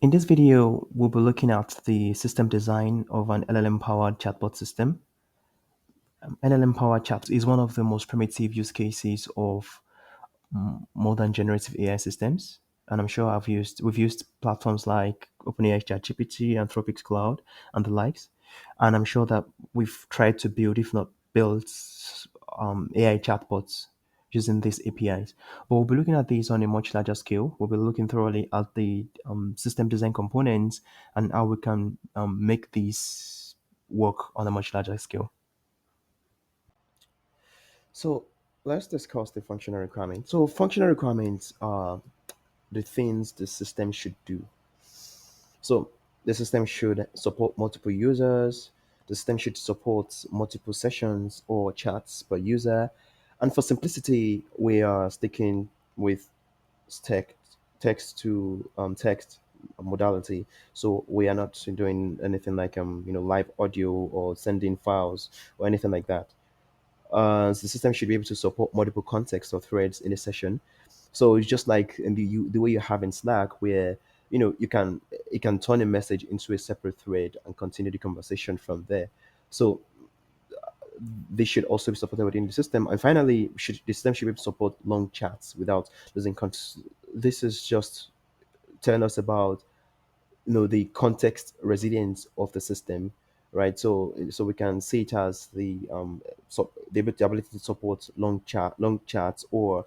In this video, we'll be looking at the system design of an LLM-powered chatbot system. LLM-powered chat is one of the most primitive use cases of modern generative AI systems. And I'm sure we've used platforms like OpenAI ChatGPT, Anthropic's Cloud, and the likes. And I'm sure that we've tried to build, if not built, AI chatbots using these APIs. But we'll be looking at these on a much larger scale. We'll be looking thoroughly at the system design components and how we can make these work on a much larger scale. So let's discuss the functional requirements. So functional requirements are the things the system should do. So the system should support multiple users. The system should support multiple sessions or chats per user. And for simplicity, we are sticking with text, text modality. So we are not doing anything like live audio or sending files or anything like that. The system should be able to support multiple contexts or threads in a session. So it's just like in the way you have in Slack, where you can it can turn a message into a separate thread and continue the conversation from there. So they should also be supported within the system. And finally, the system should be able to support long chats without losing context. This is just telling us about the context resilience of the system, right? So we can see it as the ability to support long chats or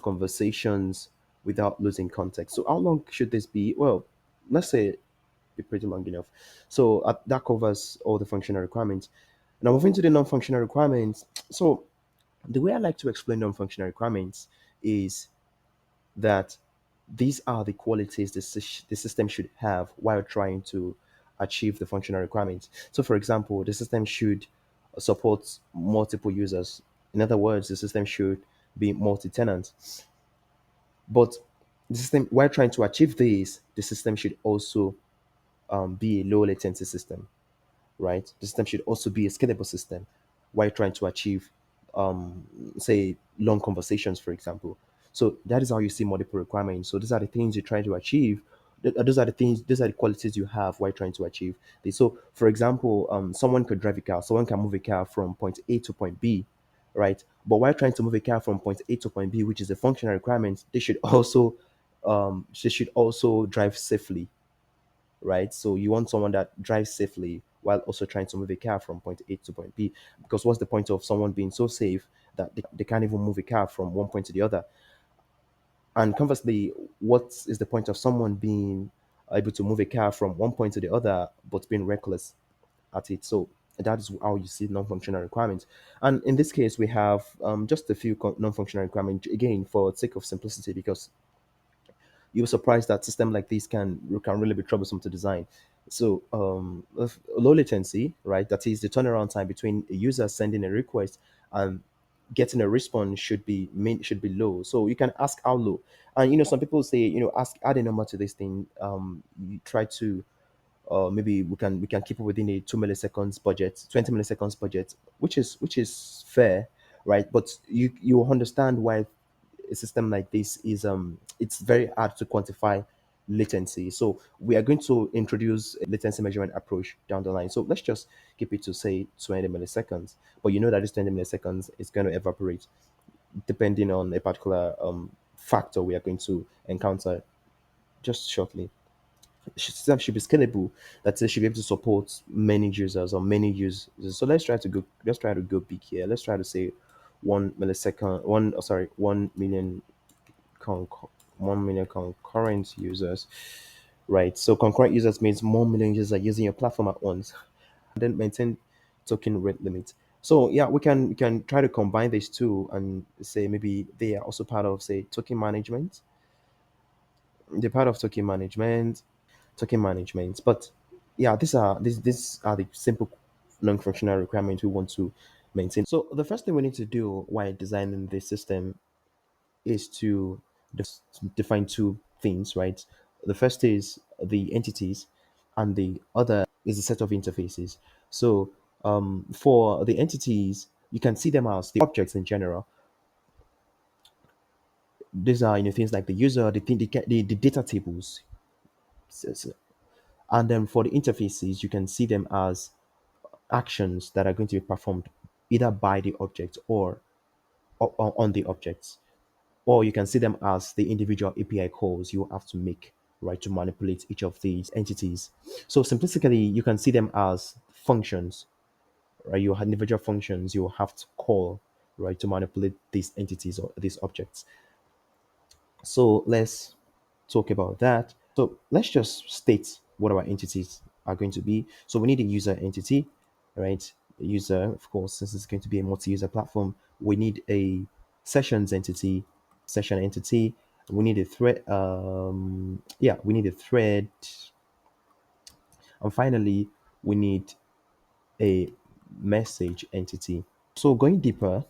conversations without losing context. So how long should this be? Well, let's say be pretty long enough. So that covers all the functional requirements. Now moving to the non-functional requirements. So the way I like to explain non-functional requirements is that these are the qualities the system should have while trying to achieve the functional requirements. So, for example, the system should support multiple users. In other words, the system should be multi-tenant. But the system, while trying to achieve this, the system should also be a low latency system, right? The system should also be a scalable system while trying to achieve, say, long conversations, for example. So that is how you see multiple requirements. So these are the things you're trying to achieve. These are the qualities you have while trying to achieve this. So, for example, someone could drive a car, someone can move a car from point A to point B, right? But while trying to move a car from point A to point B, which is a functional requirement, they should also drive safely, right? So you want someone that drives safely while also trying to move a car from point A to point B. Because what's the point of someone being so safe that they can't even move a car from one point to the other? And conversely, what is the point of someone being able to move a car from one point to the other but being reckless at it? So that is how you see non-functional requirements. And in this case, we have just a few non-functional requirements, again, for sake of simplicity, because you were surprised that system like this can really be troublesome to design. So low latency, right? That is the turnaround time between a user sending a request and getting a response should be low. So you can ask how low, and some people say add a number to this thing. You try to maybe we can keep it within a 2 milliseconds budget, 20 milliseconds budget, which is fair, right? But you understand why a system like this is it's very hard to quantify latency. So we are going to introduce a latency measurement approach down the line. So let's just keep it to say 20 milliseconds. But you know that this 20 milliseconds is going to evaporate depending on a particular factor we are going to encounter just shortly. System should be scalable. That it should be able to support many users or many users. So let's try to go big here. Let's try to say 1 millisecond, 1 million con- 1 million concurrent users, right? So concurrent users means more million users are using your platform at once. Then maintain token rate limit. So yeah, we can try to combine these two and say maybe they are also part of, say, token management. They're part of token management. But yeah, these are the simple non-functional requirements we want to maintain. So the first thing we need to do while designing the system is to define two things, right? The first is the entities, and the other is a set of interfaces. So for the entities, you can see them as the objects in general. These are things like the user, the thing, the data tables. So- and then for the interfaces, you can see them as actions that are going to be performed either by the object or on the objects, or you can see them as the individual API calls you have to make, right, to manipulate each of these entities. So simplistically, you can see them as functions, right? You have individual functions you have to call, right, to manipulate these entities or these objects. So let's talk about that. So let's just state what our entities are going to be. So we need a user entity, right? A user, of course, since it's going to be a multi-user platform, we need a sessions entity, session entity. We need a thread. Yeah, we need a thread, and finally, we need a message entity. So going deeper,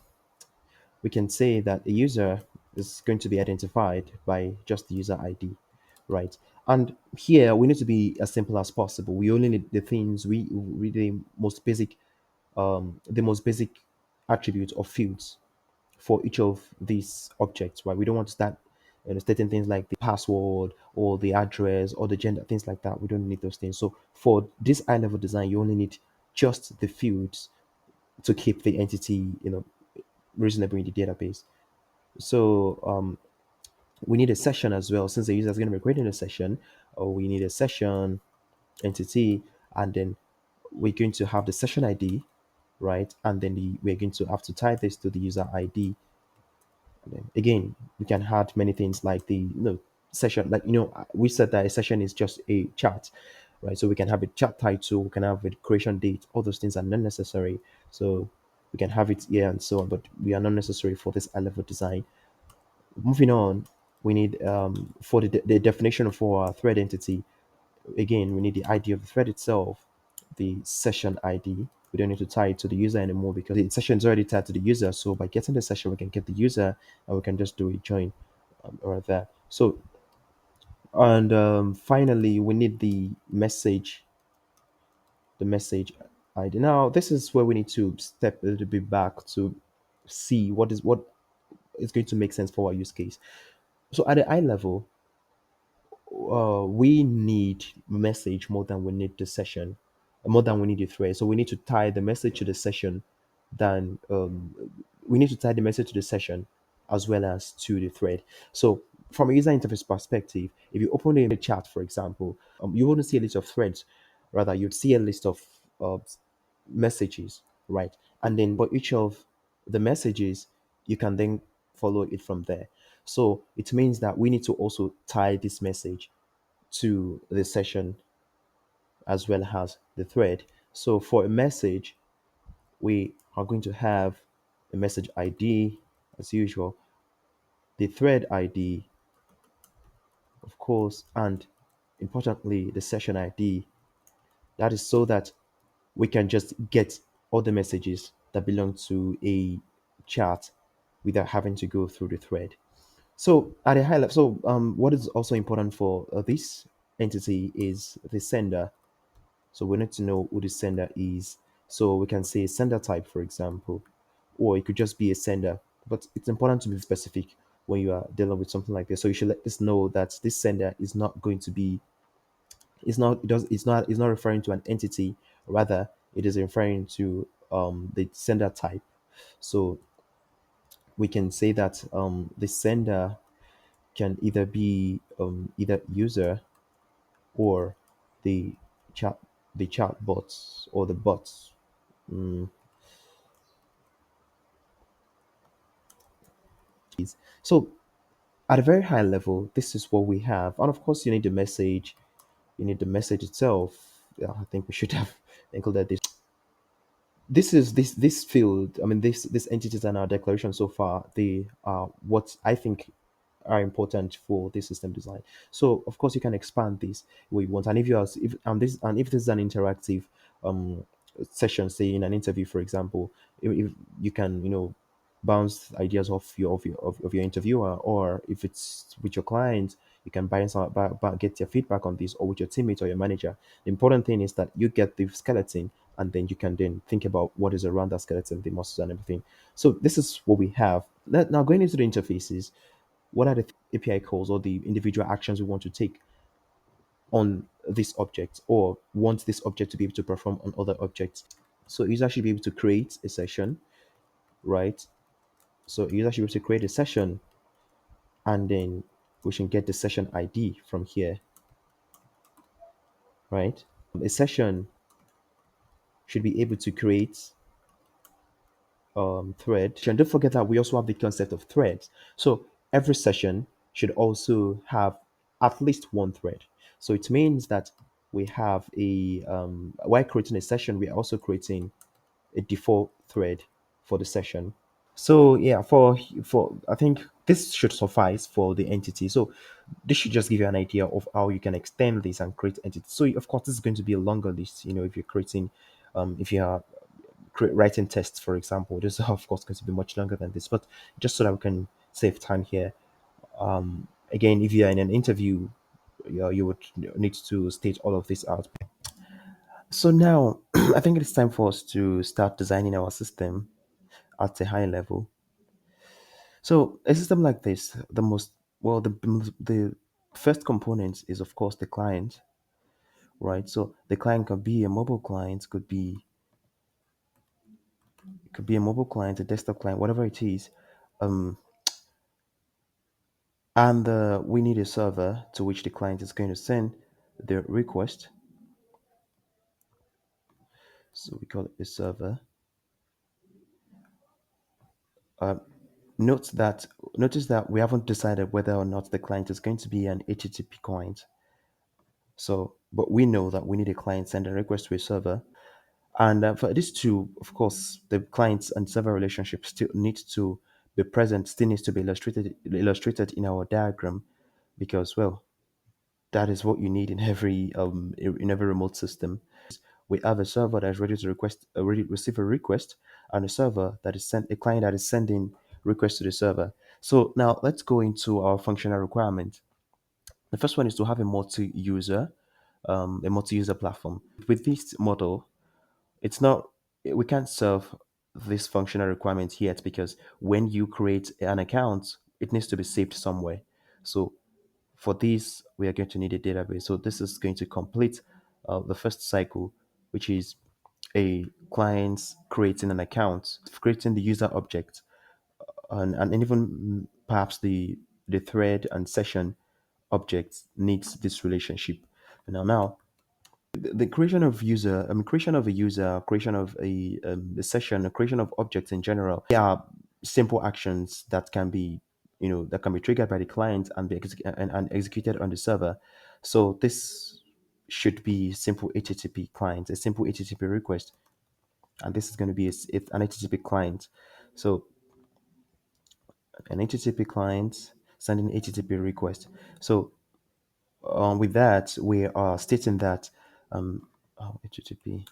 we can say that a user is going to be identified by just the user ID, right? And here we need to be as simple as possible. We only need the things we the most basic, the most basic attributes or fields for each of these objects, right? We don't want to start stating things like the password or the address or the gender, things like that. We don't need those things. So for this high level design, you only need just the fields to keep the entity, reasonable in the database. So we need a session as well. Since the user is going to be creating a session, or we need a session entity, and then we're going to have the session ID, right? And then we're going to have to tie this to the user ID. And then again, we can add many things like the session. Like we said that a session is just a chat, right? So we can have a chat title, we can have a creation date. All those things are not necessary. So we can have it here and so on, but we are not necessary for this high level design. Moving on, we need for the definition for our thread entity. Again, we need the ID of the thread itself, the session ID. We don't need to tie it to the user anymore because the session is already tied to the user. So by getting the session, we can get the user and we can just do a join right there. So and finally, we need the message ID. Now, this is where we need to step a little bit back to see what is going to make sense for our use case. So at the eye level, we need message more than we need the session, more than we need the thread. So we need to tie the message to the session, than we need to tie the message to the session as well as to the thread. So from a user interface perspective, if you open a chat, for example, you wouldn't see a list of threads. Rather, you'd see a list of messages, right? And then for each of the messages, you can then follow it from there. So it means that we need to also tie this message to the session as well as the thread. So for a message, we are going to have a message ID as usual, the thread ID, of course, and importantly, the session ID. That is so that we can just get all the messages that belong to a chat without having to go through the thread. So at a high level, so what is also important for this entity is the sender. So we need to know who the sender is. So we can say sender type, for example, or it could just be a sender. But it's important to be specific when you are dealing with something like this. So you should let this know that this sender is not going to be, it's not referring to an entity, rather it is referring to the sender type. So we can say that the sender can either be either user or the chat the chat bots or the bots. Mm. So at a very high level, this is what we have. And of course, you need the message. You need the message itself. Yeah, I think we should have included this. This field. I mean, these entities in our declaration so far, they are what I think are important for this system design. So of course you can expand this where you want. And if this is an interactive um session, say in an interview, for example, if you can, bounce ideas off your interviewer, or if it's with your client, you can get your feedback on this, or with your teammate or your manager. The important thing is that you get the skeleton, and then you can then think about what is around that skeleton, the muscles and everything. So this is what we have. Now going into the interfaces, what are the API calls or the individual actions we want to take? on this object or want this object to be able to perform on other objects. So user should be able to create a session, right? So user should be able to create a session, and then we should get the session ID from here, right? A session should be able to create thread. And don't forget that we also have the concept of threads. So every session should also have at least one thread. So it means that we have while creating a session, we are also creating a default thread for the session. So yeah, for I think this should suffice for the entity. So this should just give you an idea of how you can extend this and create entities. So of course, this is going to be a longer list. If you're creating, if you are writing tests, for example, this is of course going to be much longer than this. But just so that we can save time here, again, if you are in an interview, you would need to state all of this out. So now, I think it's time for us to start designing our system at a high level. So a system like this, the first component is of course the client, right? So the client could be a mobile client, could be a mobile client, a desktop client, whatever it is. Um, and we need a server to which the client is going to send the request. So we call it a server. Uh, note that Notice that we haven't decided whether or not the client is going to be an HTTP client. So, but we know that we need a client send a request to a server. And for this to, of course, the clients and server relationship still needs to be present, still needs to be illustrated in our diagram, because well, that is what you need in every remote system. We have a server that is ready to receive a request, and a server that is sent a client that is sending requests to the server. So now let's go into our functional requirement. The first one is to have a multi-user platform. With this model, it's not we can't serve this functional requirement yet, because when you create an account, it needs to be saved somewhere. So for this, we are going to need a database. So this is going to complete the first cycle, which is a client creating an account, creating the user object, and even perhaps the thread and session objects needs this relationship. Now, the creation of a user, creation of a session, a creation of objects in general, they are simple actions that can be, that can be triggered by the client and and executed on the server. So this should be simple HTTP client, a simple HTTP request, and this is going to be an HTTP client. So an HTTP client sending HTTP request. So with that, we are stating that HTTP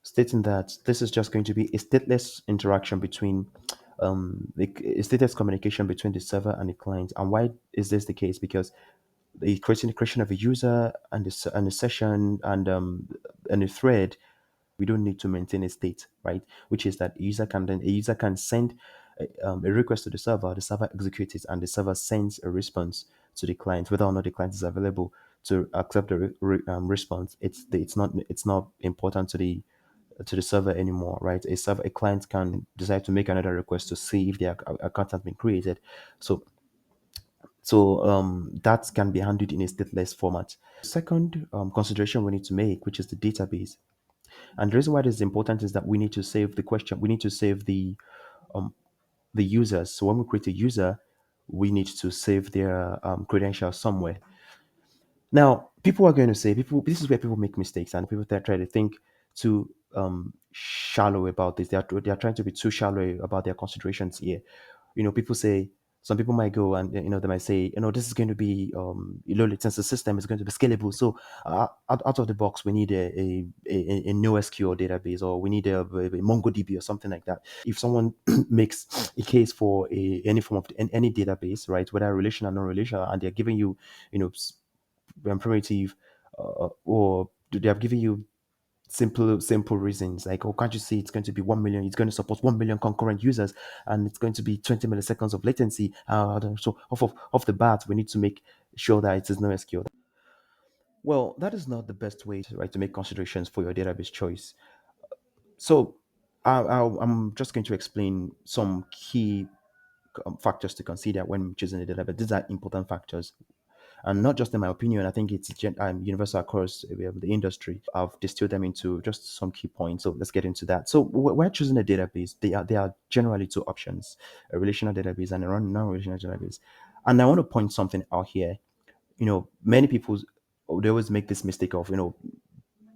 stating that this is just going to be a stateless interaction between a stateless communication between the server and the client. And why is this the case? Because the creation of a user and and a session and a thread, we don't need to maintain a state, right? Which is that a user can send a request to the server executes it, and the server sends a response to the client. Whether or not the client is available to accept the response, it's not important to the server anymore, right? A client can decide to make another request to see if their account has been created. So that can be handled in a stateless format. Second consideration we need to make, which is the database. And the reason why this is important is that we need to save the question. We need to save the users. So when we create a user, we need to save their credentials somewhere. Now, people are going to say, people. This is where people make mistakes, and people try to think too shallow about this. They are trying to be too shallow about their considerations here. People say, some people might go and they might say, this is going to be low latency system is going to be scalable. So out of the box, we need a NoSQL database, or we need a MongoDB or something like that. If someone makes a case for any form of any database, right, whether relational or non-relational, and they're giving you, primitive, or they have given you simple reasons like, oh, can't you see it's going to be 1 million, it's going to support 1 million concurrent users, and it's going to be 20 milliseconds of latency. So off the bat, we need to make sure that it is NoSQL. Well, that is not the best way to, right, to make considerations for your database choice. So I'm just going to explain some key factors to consider when choosing a database. These are important factors, and not just in my opinion. I think it's universal across the industry. I've distilled them into just some key points. So let's get into that. So we're choosing a database. They are generally two options: a relational database and a non-relational database. And I want to point something out here. Many people, they always make this mistake of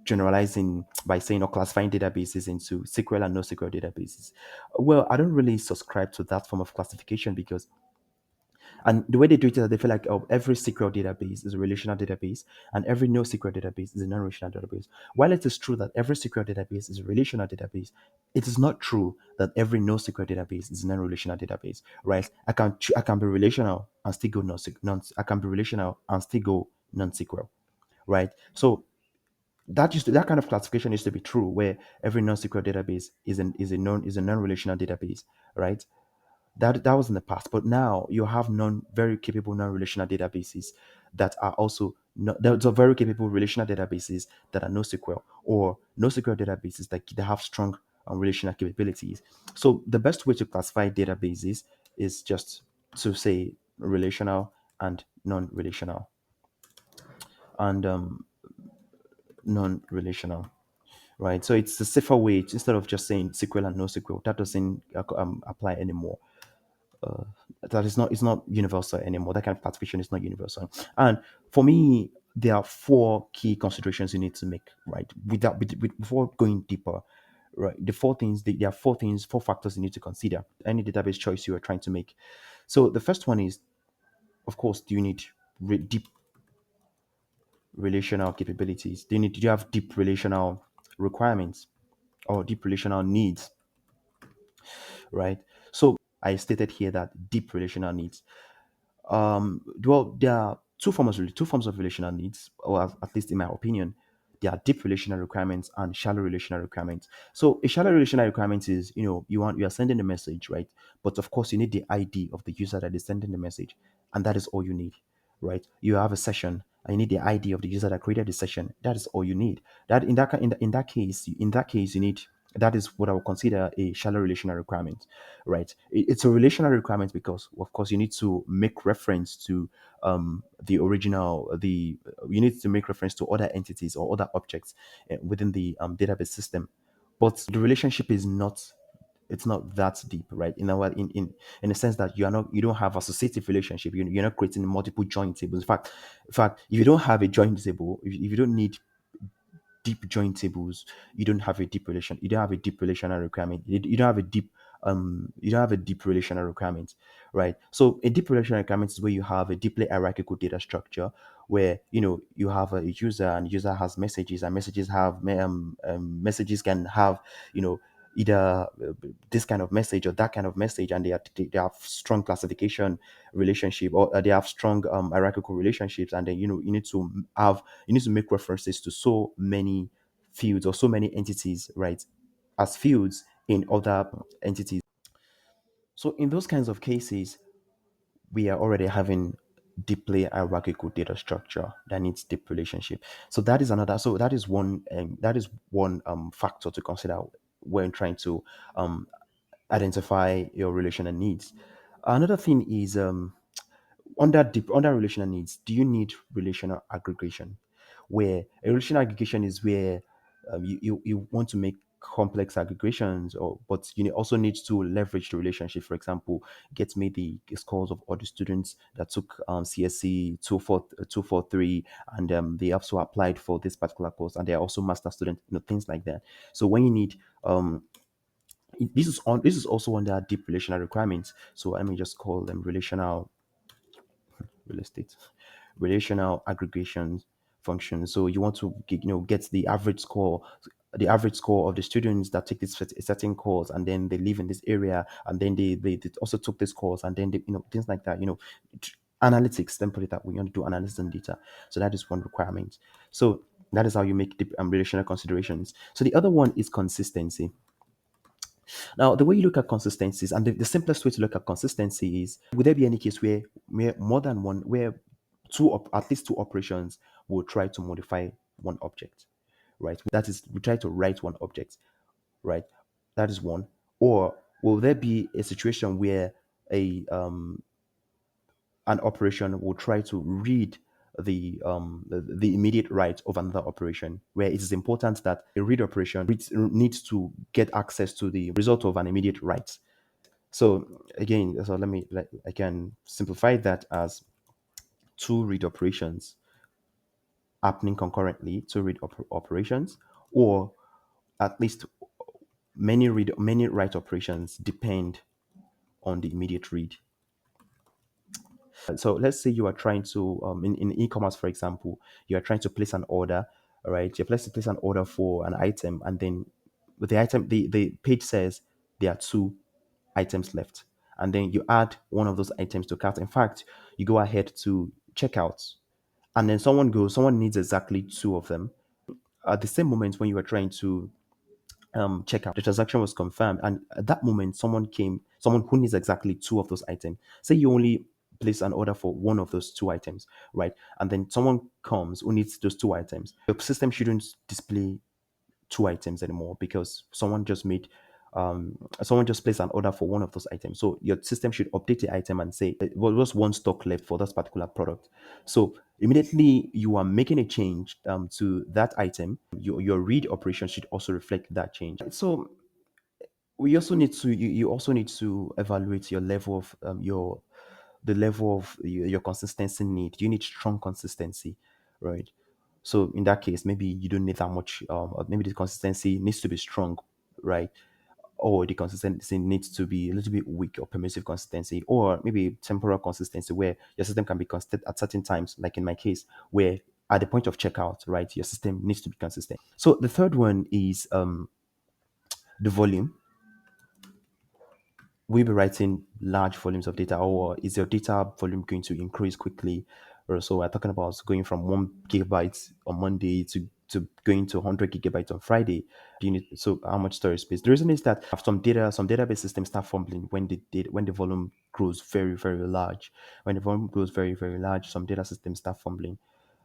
generalizing by saying or classifying databases into SQL and NoSQL databases. Well, I don't really subscribe to that form of classification because, and the way they do it is that they feel like, oh, every SQL database is a relational database and every NoSQL database is a non-relational database. While it is true that every SQL database is a relational database, it is not true that every NoSQL database is a non-relational database, right? I can be relational and still go I can be relational and still go non-SQL, right? So that kind of classification used to be true, where every non-SQL database is a non-relational database, right? That was in the past, but now you have very capable non-relational databases that are also those are very capable relational databases that are NoSQL, or NoSQL databases that have strong relational capabilities. So the best way to classify databases is just to say relational and non-relational, and non-relational, right? So it's a safer way instead of just saying SQL and NoSQL. That doesn't apply anymore. That is not, it's not universal anymore. That kind of classification is not universal. And for me, there are four key considerations you need to make, right? Before going deeper, right? There are four factors you need to consider any database choice you are trying to make. So the first one is, of course, do you need deep relational capabilities? Do you have deep relational requirements or deep relational needs, right? So I stated here that deep relational needs. Well, there are two forms of relational needs, or at least in my opinion. There are deep relational requirements and shallow relational requirements. So a shallow relational requirement is, you are sending a message, right? But of course you need the ID of the user that is sending the message, and that is all you need, right? You have a session and you need the ID of the user that created the session. That is all you need. That in that case you need, that is what I would consider a shallow relational requirement, right? It's a relational requirement because, of course, you need to make reference to the original, you need to make reference to other entities or other objects within the database system, but the relationship is not, it's not that deep, right? In a sense that you don't have associative relationship. You're not creating multiple joint tables. In fact, if you don't have a joint table, if you don't need deep join tables, you don't have a deep relational requirement. You don't have a deep relational requirement, right? So a deep relational requirement is where you have a deeply hierarchical data structure, where you have a user, and user has messages, and messages can have, either this kind of message or that kind of message, and they have strong classification relationship, or they have strong hierarchical relationships, and then you need to make references to so many fields or so many entities, right, as fields in other entities. So in those kinds of cases, we are already having deeply hierarchical data structure that needs deep relationship. So that is one factor to consider when trying to identify your relational needs. Another thing is, under relational needs, do you need relational aggregation? Where a relational aggregation is where you want to make complex aggregations, but you also need to leverage the relationship. For example, get me the scores of all the students that took CSE 243, and they also applied for this particular course, and they are also master students, things like that. So when you need this is also under deep relational requirements. So let me just call them real estate relational aggregation function. So you want to get the average score of the students that take this certain course, and then they live in this area, and then they also took this course, and then they, things like that. Analytics. Then put it that we want to do analysis and data. So that is one requirement. So that is how you make the relational considerations. So the other one is consistency. Now, the way you look at consistencies, and the simplest way to look at consistency is: would there be any case where more than one, where at least two operations we'll try to modify one object, right? That is, we try to write one object, right? That is one. Or will there be a situation where a an operation will try to read the immediate write of another operation, where it is important that a read operation needs to get access to the result of an immediate write. So again, so I can simplify that as two read operations happening concurrently, two read operations, or at least many write operations depend on the immediate read. So let's say you are trying to in e-commerce, for example, you are trying to place an order. All right, you're placing place an order for an item, and then with the item, the page says there are two items left, and then you add one of those items to cart. In fact, you go ahead to checkout, and then someone needs exactly two of them. At the same moment when you were trying to checkout, the transaction was confirmed, and at that moment someone who needs exactly two of those items. Say you only place an order for one of those two items, right? And then someone comes who needs those two items. Your system shouldn't display two items anymore because someone just placed an order for one of those items. So your system should update the item and say, well, was one stock left for this particular product. So immediately you are making a change to that item, your read operation should also reflect that change. So we also need to you also need to evaluate your level of the level of your consistency need. You need strong consistency, right? So in that case, maybe you don't need that much. Or maybe the consistency needs to be strong, right? Or the consistency needs to be a little bit weak or permissive consistency, or maybe temporal consistency where your system can be consistent at certain times, like in my case, where at the point of checkout, right, your system needs to be consistent. So the third one is the volume. Will you be writing large volumes of data, or is your data volume going to increase quickly? Or so we're talking about going from 1 gigabyte on Monday to going to 100 gigabytes on Friday. Do you need so how much storage space? The reason is that some database systems start fumbling when the volume grows very, very large. When the volume grows very, very large, some data systems start fumbling.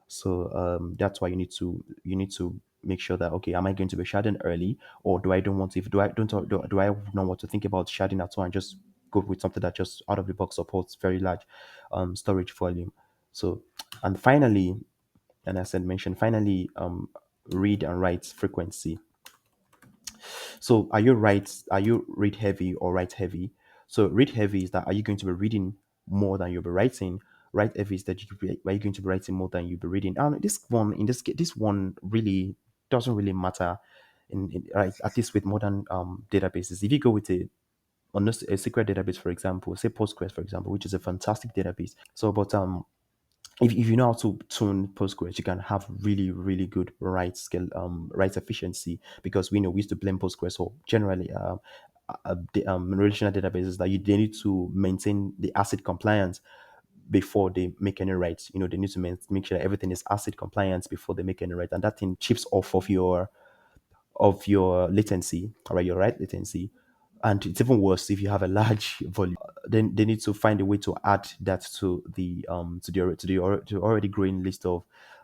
So that's why you need to make sure that, okay, am I going to be sharding early, or do I don't want to? If do I don't do I not want to think about sharding at all and just go with something that just out of the box supports very large storage volume? So and finally, and as I mentioned, finally, read and write frequency. So are you read heavy or write heavy? So read heavy is that are you going to be reading more than you'll be writing? Write heavy is that are you going to be writing more than you'll be reading? And this one really doesn't really matter right, at least with modern databases. If you go with a secret database, for example, say Postgres, for example, which is a fantastic database. So but if you know how to tune Postgres, you can have really, really good write efficiency, because we know we used to blame Postgres or generally relational databases that they need to maintain the ACID compliance before they make any writes. You know, they need to make sure that everything is ACID compliance before they make any write, and that thing chips off of your latency, right? Your write latency. And it's even worse if you have a large volume. Then they need to find a way to add that to the already growing list of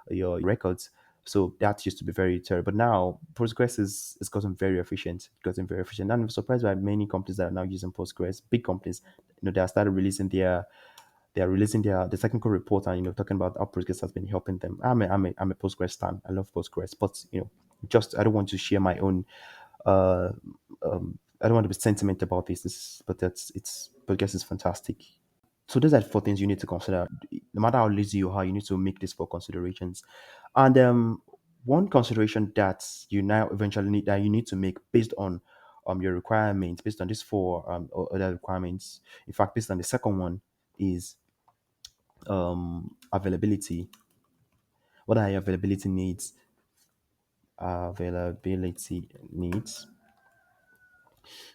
your records. So that used to be very terrible. But now Postgres is gotten very efficient. Gotten very efficient. And I'm surprised by many companies that are now using Postgres. Big companies, they have started releasing the technical report, and talking about how Postgres has been helping them. I'm a Postgres stan. I love Postgres, but just I don't want to share my own uh I don't want to be sentimental about but it's Postgres is fantastic. So those are the four things you need to consider. No matter how lazy you are, you need to make these four considerations. And one consideration that you now eventually need that you need to make based on your requirements, based on these four other requirements. In fact, based on the second one is availability. What are your availability needs? Availability needs.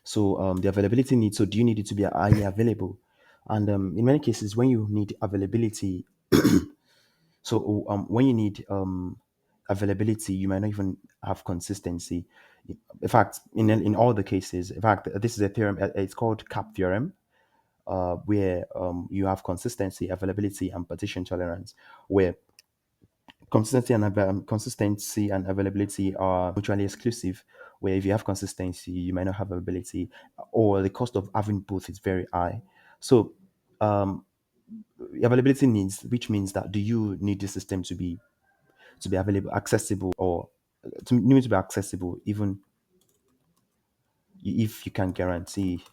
So the availability needs. So do you need it to be highly available? And in many cases, when you need availability, so when you need availability, you might not even have consistency. In fact, in all the cases, in fact, this is a theorem. It's called CAP theorem, where you have consistency, availability, and partition tolerance, where Consistency and availability are mutually exclusive. Where if you have consistency, you might not have availability, or the cost of having both is very high. So, um, availability needs, which means that do you need the system to be available, accessible, or to need to be accessible, even if you can guarantee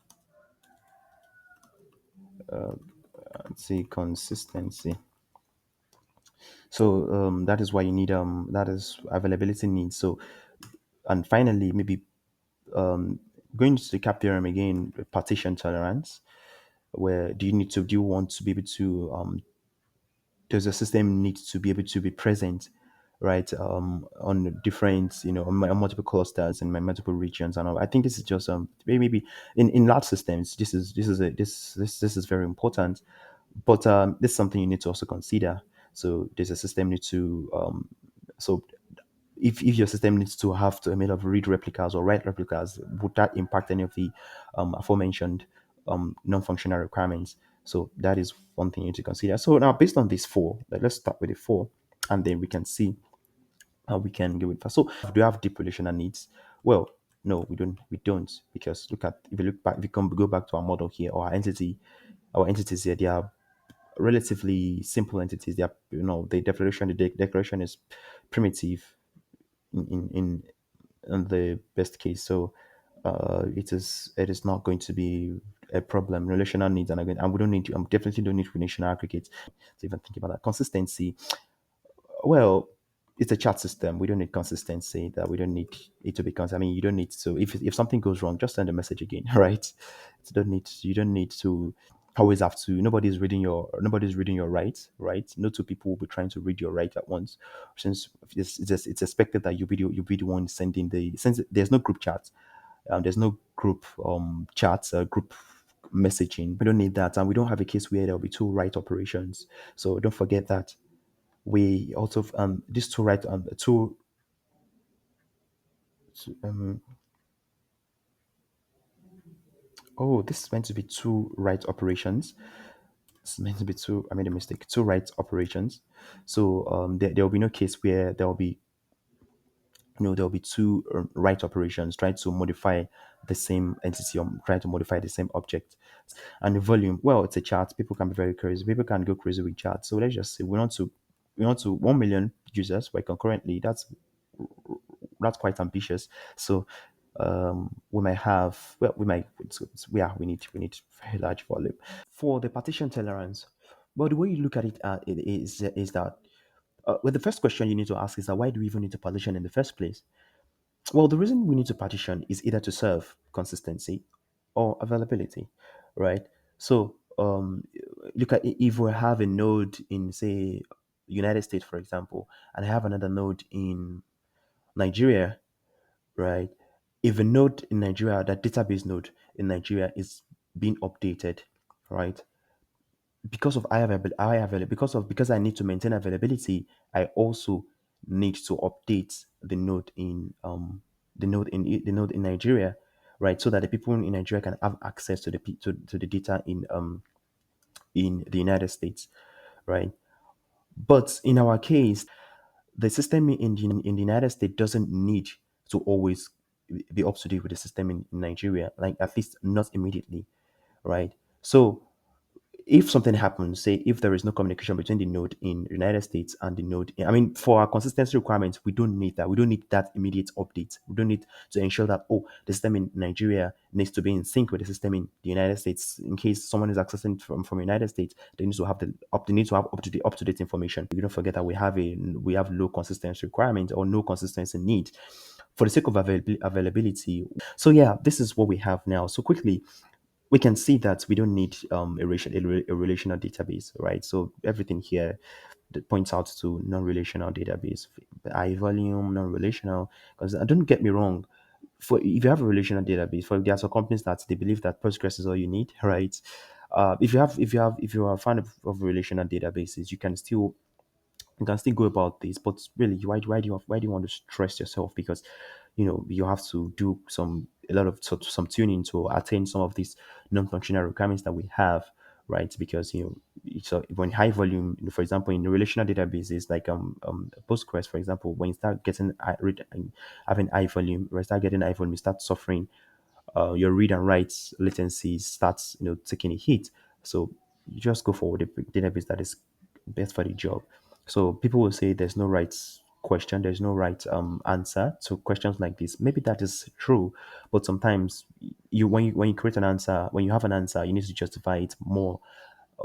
see consistency. So that is why you need that is availability needs. So, and finally, maybe going to the cap theorem again, partition tolerance, where do you want to be able to does the system need to be able to be present, right, on different, on multiple clusters and multiple regions and all. I think this is just maybe in large systems this is very important, but this is something you need to also consider. So does the system need to so if your system needs to have to made of read replicas or write replicas, would that impact any of the aforementioned non-functional requirements? So that is one thing you need to consider. So now, based on these four, let's start with the four, and then we can see how we can go with that. So, do you have deep relational needs? Well, no, we don't. We don't, because look at if you look back, if you go back to our model here or our entities here, they are relatively simple entities. They are, the declaration is primitive in the best case. So it is not going to be a problem. Relational needs, and we don't need to. Definitely don't need relational aggregates to even think about that. Consistency. Well, it's a chat system. We don't need consistency. That we don't need it to be consistent. I mean, you don't need to. If something goes wrong, just send a message again, right? You don't need to always have to. Nobody's reading your write, right? No two people will be trying to read your write at once. Since it's expected that you be the one sending since there's no group chat, there's no group chats, group messaging. We don't need that, and we don't have a case where there'll be two write operations. So don't forget that we also these two write um this is meant to be two write operations. It's meant to be two. I made a mistake. Two write operations. So there will be no case where there will be two write operations trying to modify the same entity or trying to modify the same object. And the volume, well, it's a chart. People can be very crazy. People can go crazy with charts. So let's just say we want to 1 million users by concurrently. That's quite ambitious. So we might have, well, we might, yeah, we need very large volume for the partition tolerance. But the way you look at it, is that well, the first question you need to ask is that why do we even need to partition in the first place? Well, the reason we need to partition is either to serve consistency or availability, right? So look at if we have a node in, say, United States, for example, and I have another node in Nigeria, right? If a node in Nigeria, that database node in Nigeria is being updated, right? Because of because I need to maintain availability, I also need to update the node in Nigeria, right? So that the people in Nigeria can have access to the data in the United States, right? But in our case, the system in the United States doesn't need to always be up to date with the system in Nigeria, like at least not immediately, right? So if something happens, say if there is no communication between the node in the United States and the node, I mean, for our consistency requirements, we don't need that. We don't need that immediate update. We don't need to ensure that, oh, the system in Nigeria needs to be in sync with the system in the United States. In case someone is accessing from United States, they need to have up to date information. We don't forget that we have low consistency requirement or no consistency need for the sake of availability. So yeah, this is what we have now. So quickly, we can see that we don't need a relational database, right? So everything here that points out to non-relational database, high volume, non-relational. Because don't get me wrong, for if you have a relational database, there are some companies that they believe that Postgres is all you need, right? If you are a fan of relational databases, you can still go about this, but really, why do you want to stress yourself? Because you have to do some tuning to attain some of these non-functional requirements that we have, right? Because so when high volume, for example, in relational databases like Postgres, for example, when you start getting having high volume, when you start getting high volume, you start suffering your read and write latency starts taking a hit. So you just go for the database that is best for the job. So people will say there's no right question, there's no right answer to questions like this. Maybe that is true, but sometimes when you create an answer, when you have an answer, you need to justify it more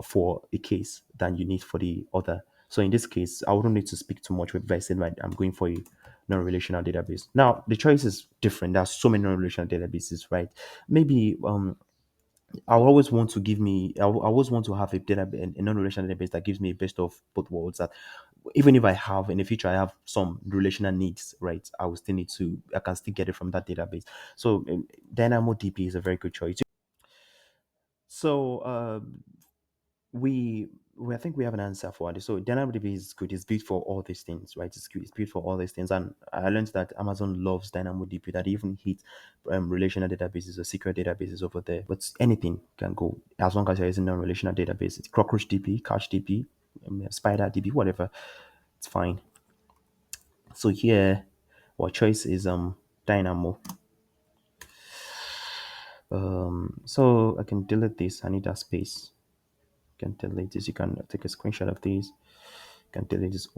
for a case than you need for the other. So in this case, I wouldn't need to speak too much with said, right, I'm going for a non-relational database. Now the choice is different. There's so many non-relational databases, right? Maybe I always want to give me. I always want to have a database, a non-relational database that gives me a best of both worlds. That even if I have in the future, I have some relational needs, right? I will still need to. I can still get it from that database. So DynamoDB is a very good choice. So we I think we have an answer for it. So DynamoDB is good. It's built for all these things, right? It's good. It's built for all these things. And I learned that Amazon loves DynamoDB. That even hit relational databases or secret databases over there. But anything can go as long as you're using non-relational database. It's Cockroach DB, Couch DB, Spider DB, whatever. It's fine. So here, our choice is Dynamo. So I can delete this. I need that space. You can delete this. You can take a screenshot of this. You can delete this.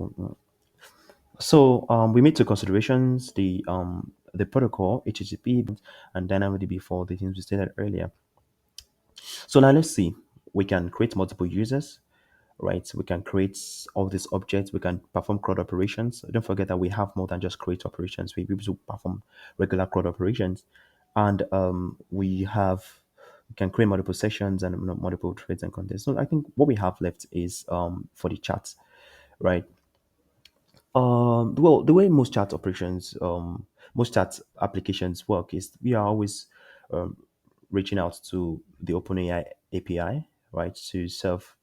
So we made two considerations: the protocol HTTP and DynamoDB for the things we stated earlier. So now let's see. We can create multiple users, right? We can create all these objects. We can perform CRUD operations. Don't forget that we have more than just create operations. We able to perform regular CRUD operations, and we can create multiple sessions and multiple threads and content. So I think what we have left is for the chat, right? Well, the way most chat applications work is we are always um, reaching out to the OpenAI API, right, to serve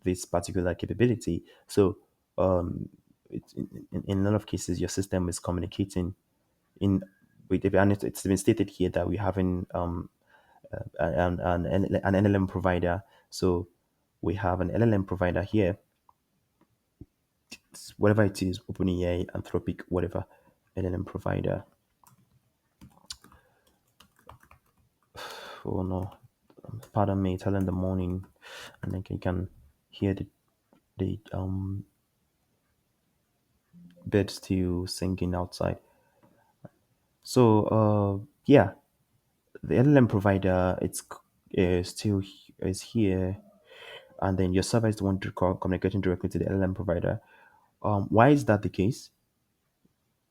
this particular capability. So, in a lot of cases, your system is communicating in with, and it's been stated here that we're having an LLM provider. So, we have an LLM provider here, whatever it is, OpenAI, Anthropic, whatever LLM provider. Oh no, pardon me, it's early in the morning, and then you can hear the birds still singing outside. So yeah, the LLM provider still is here, and then your server is the one communicating directly to the LLM provider. Why is that the case?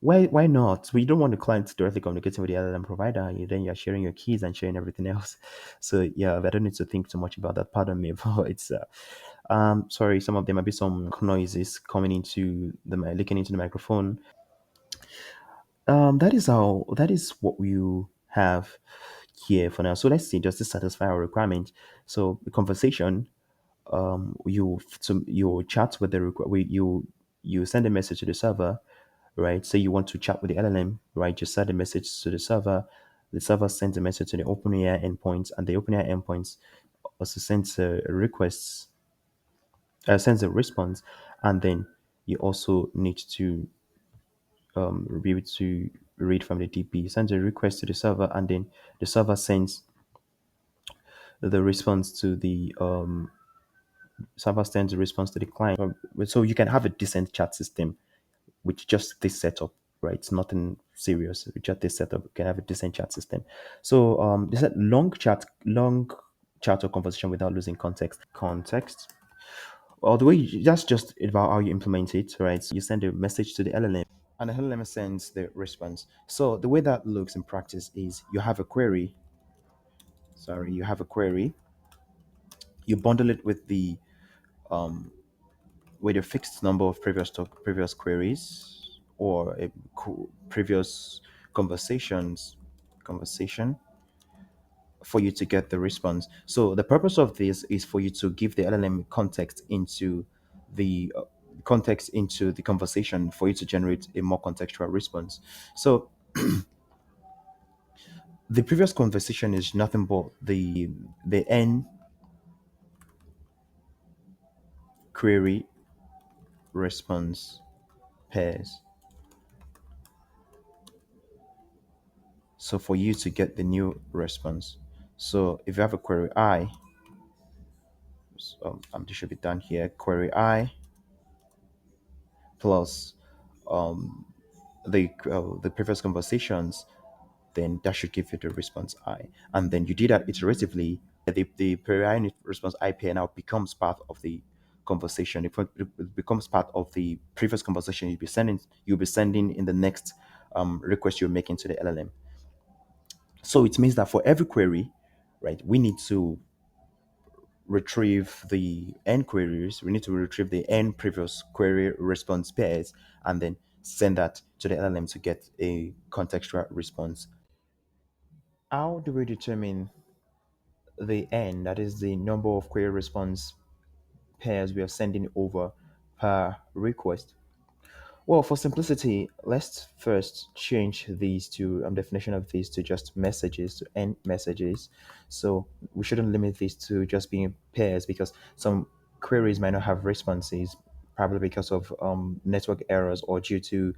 Why not? We don't want the client directly communicating with the LLM provider. Then you're sharing your keys and sharing everything else. So yeah, I don't need to think too much about that. Pardon me, but it's sorry. Some of there might be some noises coming into leaking into the microphone. That is what we have here for now. So let's see, does this satisfy our requirement? So the conversation, you chat with the you send a message to the server, right? Say you want to chat with the LLM, right? You send a message to the server sends a message to the OpenAI endpoints, and the OpenAI endpoints also sends a request, sends a response, and then you also need to be able to read from the DP. Sends a request to the server, and then the server sends the response to the server sends a response to the client. So you can have a decent chat system with just this setup, right? It's nothing serious. With just this setup, you can have a decent chat system. So they said long chat or conversation without losing context. Context. Well, that's just about how you implement it, right? So you send a message to the LLM, and the LLM sends the response. So the way that looks in practice is you have a query. Sorry, you have a query. You bundle it with a fixed number of previous queries or previous conversation for you to get the response. So the purpose of this is for you to give the LLM the context into the conversation for you to generate a more contextual response. So the previous conversation is nothing but the n query response pairs. So for you to get the new response. So if you have a query I, this should be done here. Query I plus um, the previous conversations, then that should give you the response I. And then you do that iteratively. The query response I pair now becomes part of the conversation. It becomes part of the previous conversation you'll be sending in the next request you're making to the LLM. So it means that for every query, right, we need to retrieve the n queries, we need to retrieve the n previous query response pairs, and then send that to the LLM to get a contextual response. How do we determine the n, that is the number of query response pairs we are sending over per request? Well, for simplicity, let's first change these to definition of these to just messages, to end messages. So we shouldn't limit these to just being pairs because some queries might not have responses, probably because of network errors or due to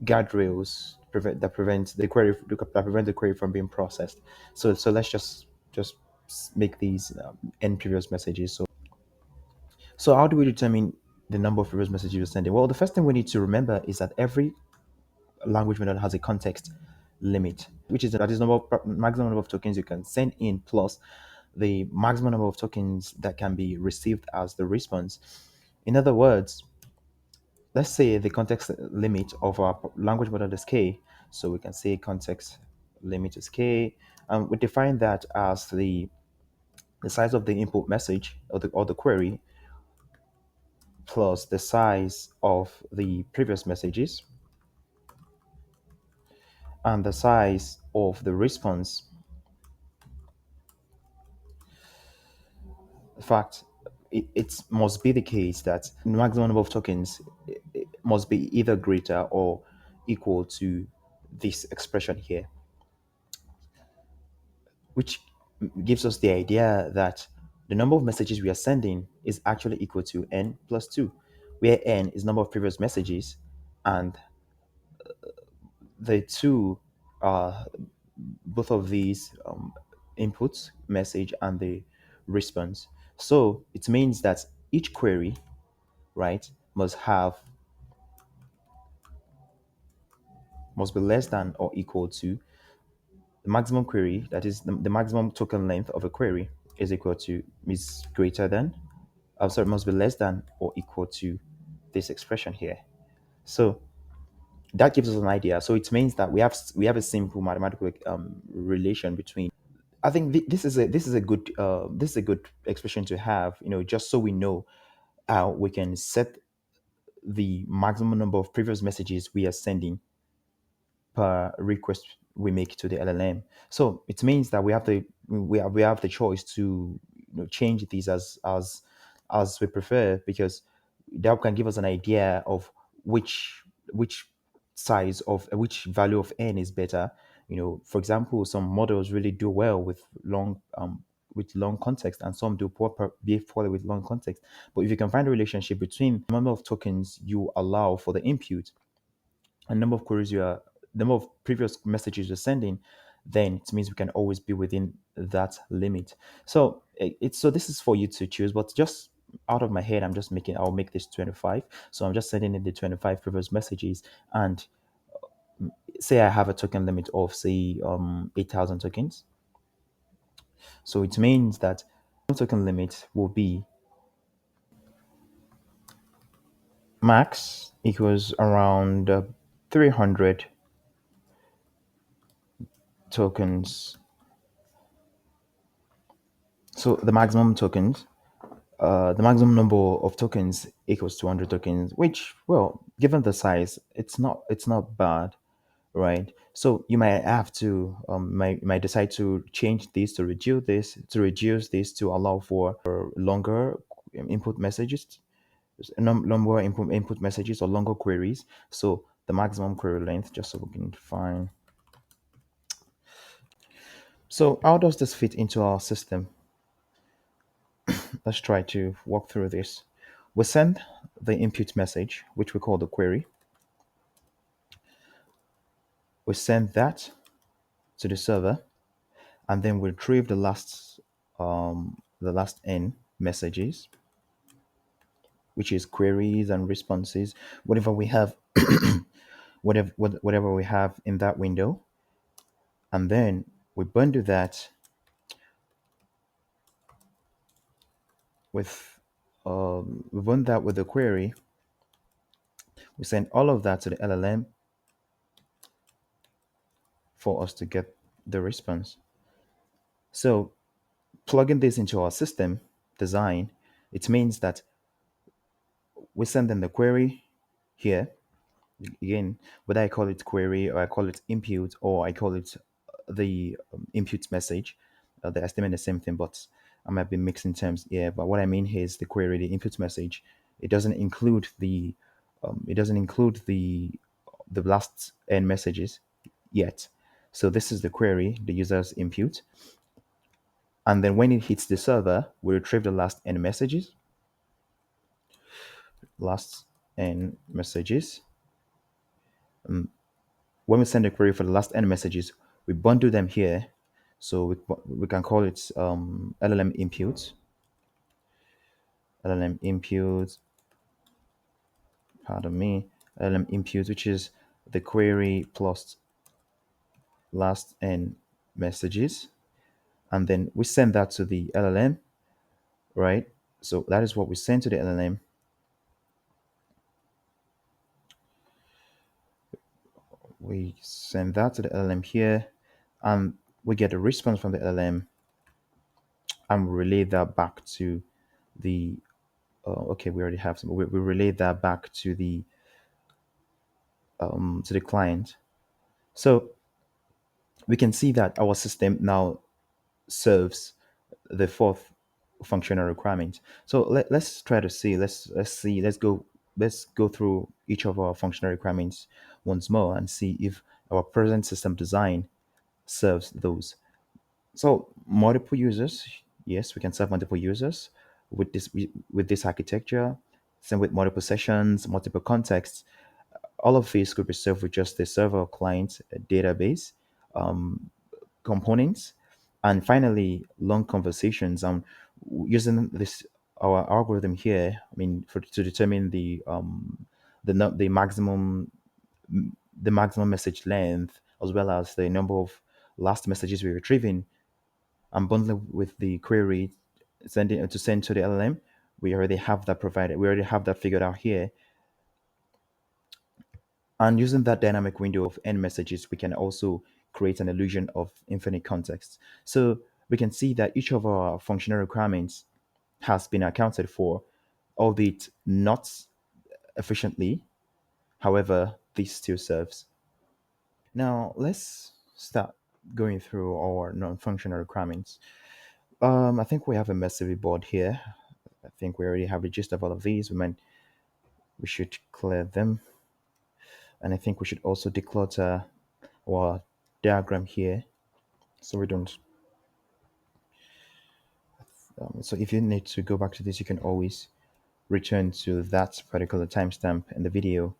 guardrails that prevent the query from being processed. So let's just make these end previous messages. So how do we determine the number of previous messages you're sending? Well, the first thing we need to remember is that every language model has a context limit, which is that is maximum number of tokens you can send in plus the maximum number of tokens that can be received as the response. In other words, let's say the context limit of our language model is k, so we can say context limit is k, and we define that as the size of the input message or the query plus the size of the previous messages and the size of the response. In fact, it must be the case that the maximum number of tokens must be either greater or equal to this expression here, which gives us the idea that the number of messages we are sending is actually equal to n plus 2, where n is number of previous messages and the two are both of these inputs, message and the response. So it means that each query, right, must be less than or equal to the maximum query, that is the maximum token length of a query is equal to is greater than, I'm sorry, must be less than or equal to this expression here. So that gives us an idea. So it means that we have a simple mathematical relation between. I think this is a good expression to have, just so we know how we can set the maximum number of previous messages we are sending per request we make to the LLM. So it means that we have the choice to change these as we prefer, because that can give us an idea of which size of which value of n is better. For example, some models really do well with long context, and some do behave poorly with long context. But if you can find a relationship between the number of tokens you allow for the input and number of previous messages you're sending, then it means we can always be within that limit. So this is for you to choose, but just out of my head, I'll make this 25. So I'm just sending in the 25 previous messages, and say I have a token limit of say 8,000 tokens. So it means that token limit will be max equals around 300 tokens. So the maximum number of tokens equals 200 tokens, which, well, given the size, it's not bad, right? So you might have to might decide to change this to reduce this to allow for longer input messages, longer input messages or longer queries. So the maximum query length, just so we can define. So how does this fit into our system? Let's try to walk through this. We send the input message, which we call the query. We send that to the server, and then we retrieve the last n messages, which is queries and responses, whatever we have, whatever we have in that window, and then we bundle that with we run that with the query. We send all of that to the LLM for us to get the response. So plugging this into our system design, it means that we send them the query here. Again, whether I call it query or I call it input or I call it the input message, they estimate the same thing, but I might be mixing terms here. But what I mean here is the query, the input message. It doesn't include the last n messages yet. So this is the query, the user's input, and then when it hits the server, we retrieve the last n messages, last n messages. When we send a query for the last n messages, we bundle them here. So we can call it LLM input, LLM input, pardon me, LLM input, which is the query plus last n messages. And then we send that to the LLM, right? So that is what we send to the LLM. We send that to the LLM here, and we get a response from the LLM, and we relay that back to the okay, we already have some. We relay that back to the client. So we can see that our system now serves the fourth functional requirement. So let's try to see. Let's go through each of our functional requirements once more and see if our present system design serves those. So multiple users, yes, we can serve multiple users with this architecture. Same with multiple sessions, multiple contexts. All of these could be served with just a server client, a database, components, and finally long conversations. Using this our algorithm here, I mean, to determine the maximum message length as well as the number of last messages we're retrieving, and bundling with the query sending to send to the LLM. We already have that provided. We already have that figured out here. And using that dynamic window of n messages, we can also create an illusion of infinite context. So we can see that each of our functional requirements has been accounted for, albeit not efficiently. However, this still serves. Now let's start going through our non-functional requirements. I think we have a massive board here. I think we already have the gist of all of these. We should clear them. And I think we should also declutter our diagram here so we don't. So if you need to go back to this, you can always return to that particular timestamp in the video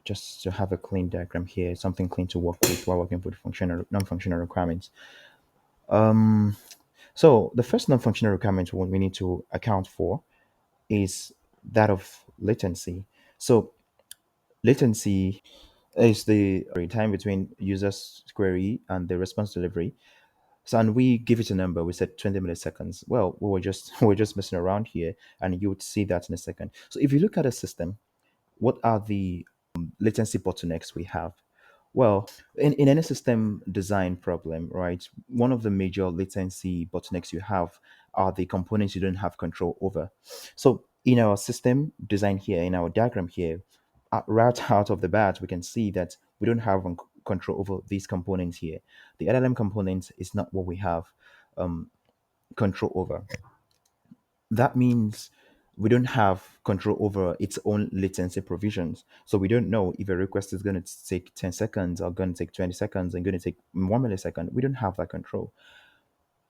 just to have a clean diagram here, something clean to work with while working with functional, non-functional requirements. So the first non-functional requirement we need to account for is that of latency. So latency is the time between user's query and the response delivery. So, and we give it a number. We said 20 milliseconds. Well, we were just messing around here, and you would see that in a second. So, if you look at a system, what are the latency bottlenecks we have? Well, in any system design problem, right, one of the major latency bottlenecks you have are the components you don't have control over. So in our system design here, in our diagram here, right out of the bat, we can see that we don't have control over these components here. The LLM component is not what we have control over. That means we don't have control over its own latency provisions. So we don't know if a request is going to take 10 seconds or going to take 20 seconds and going to take 1 millisecond. We don't have that control.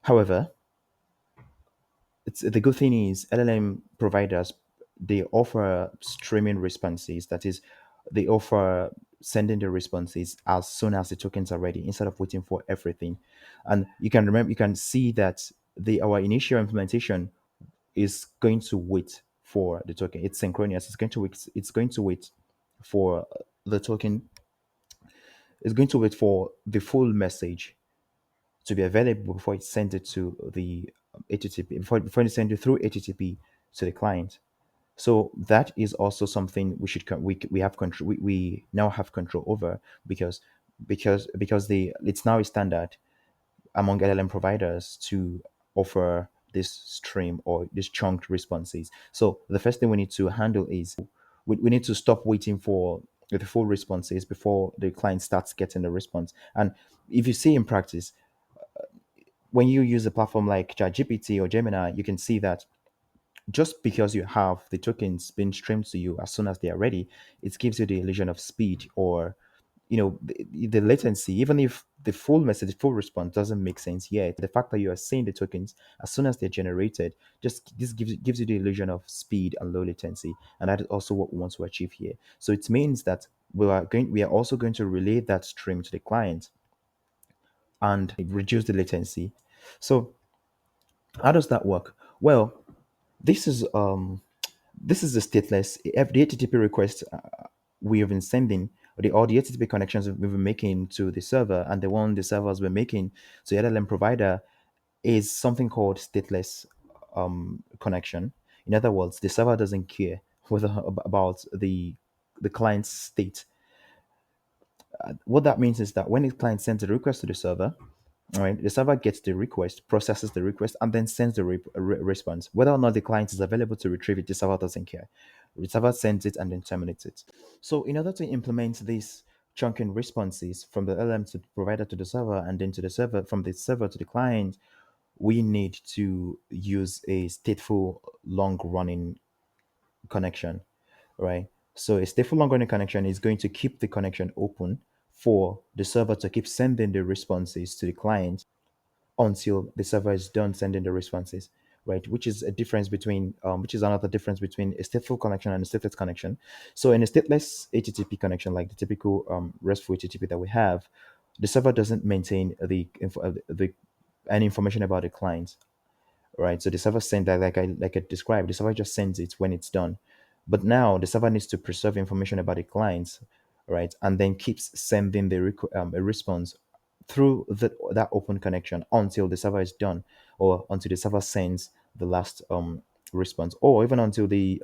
However, the good thing is LLM providers they offer streaming responses. That is, they offer sending the responses as soon as the tokens are ready instead of waiting for everything. And you can see that our initial implementation is going to wait for the token. It's synchronous. It's going to wait for the token. It's going to wait for the full message to be available before it sends it to the HTTP, before it sends it through HTTP to the client. So that is also something we have control, we now have control over, because it's now a standard among LLM providers to offer this stream or this chunked responses. So the first thing we need to handle is we need to stop waiting for the full responses before the client starts getting the response. And if you see in practice, when you use a platform like ChatGPT or Gemini, you can see that just because you have the tokens being streamed to you as soon as they are ready, it gives you the illusion of speed, or the latency. Even if the full message, full response doesn't make sense yet, the fact that you are seeing the tokens as soon as they're generated, just this gives you the illusion of speed and low latency, and that is also what we want to achieve here. So it means that we are also going to relay that stream to the client and reduce the latency. So how does that work? Well, this is the stateless. The HTTP request we have been sending, or the HTTP connections we've been making to the server, and the one the servers were making to the LLM provider, is something called stateless connection. In other words, the server doesn't care whether about the client's state. What that means is that when the client sends a request to the server, all right, the server gets the request, processes the request, and then sends the response. Whether or not the client is available to retrieve it, the server doesn't care. The server sends it and then terminates it. So, in order to implement these chunking responses from the LM to the provider to the server, and then to the server, from the server to the client, we need to use a stateful long running connection, right? So a stateful long running connection is going to keep the connection open for the server to keep sending the responses to the client until the server is done sending the responses, right? Which is another difference between a stateful connection and a stateless connection. So in a stateless HTTP connection, like the typical RESTful HTTP that we have, the server doesn't maintain the any information about the client, right? So the server sends that, like I described, the server just sends it when it's done. But now the server needs to preserve information about the clients, right? And then keeps sending a response through that open connection until the server is done, or until the server sends the last response, or even until the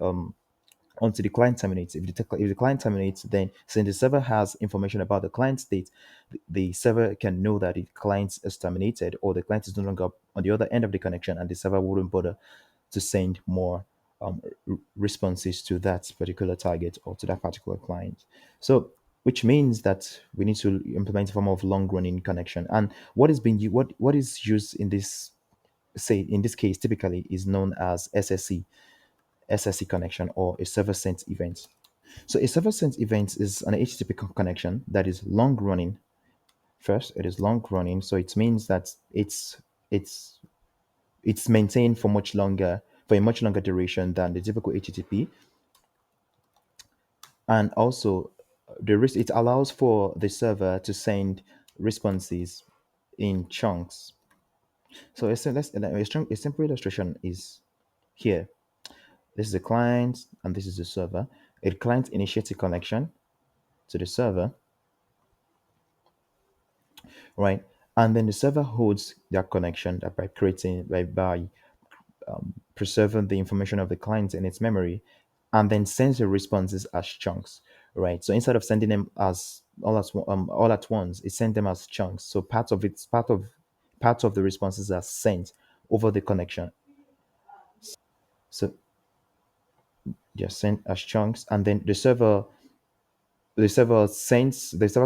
client terminates. If the client terminates, then since the server has information about the client state, the server can know that the client is terminated, or the client is no longer on the other end of the connection, and the server wouldn't bother to send more responses to that particular target or to that particular client. So, which means that we need to implement a form of long running connection. And what is used in this, say in this case, typically is known as SSE connection, or a server sent event. So a server sent event is an HTTP connection that is long running. First, it is long running, so it means that it's it's maintained for a much longer duration than the typical HTTP. And also it allows for the server to send responses in chunks. So a simple illustration is here. This is the client and this is the server. A client initiates a connection to the server, right? And then the server holds that connection by creating by preserving the information of the client in its memory, and then sends the responses as chunks, right? So instead of sending them as all at once, it sends them as chunks. So part of the responses are sent over the connection. So just sent as chunks, and then the server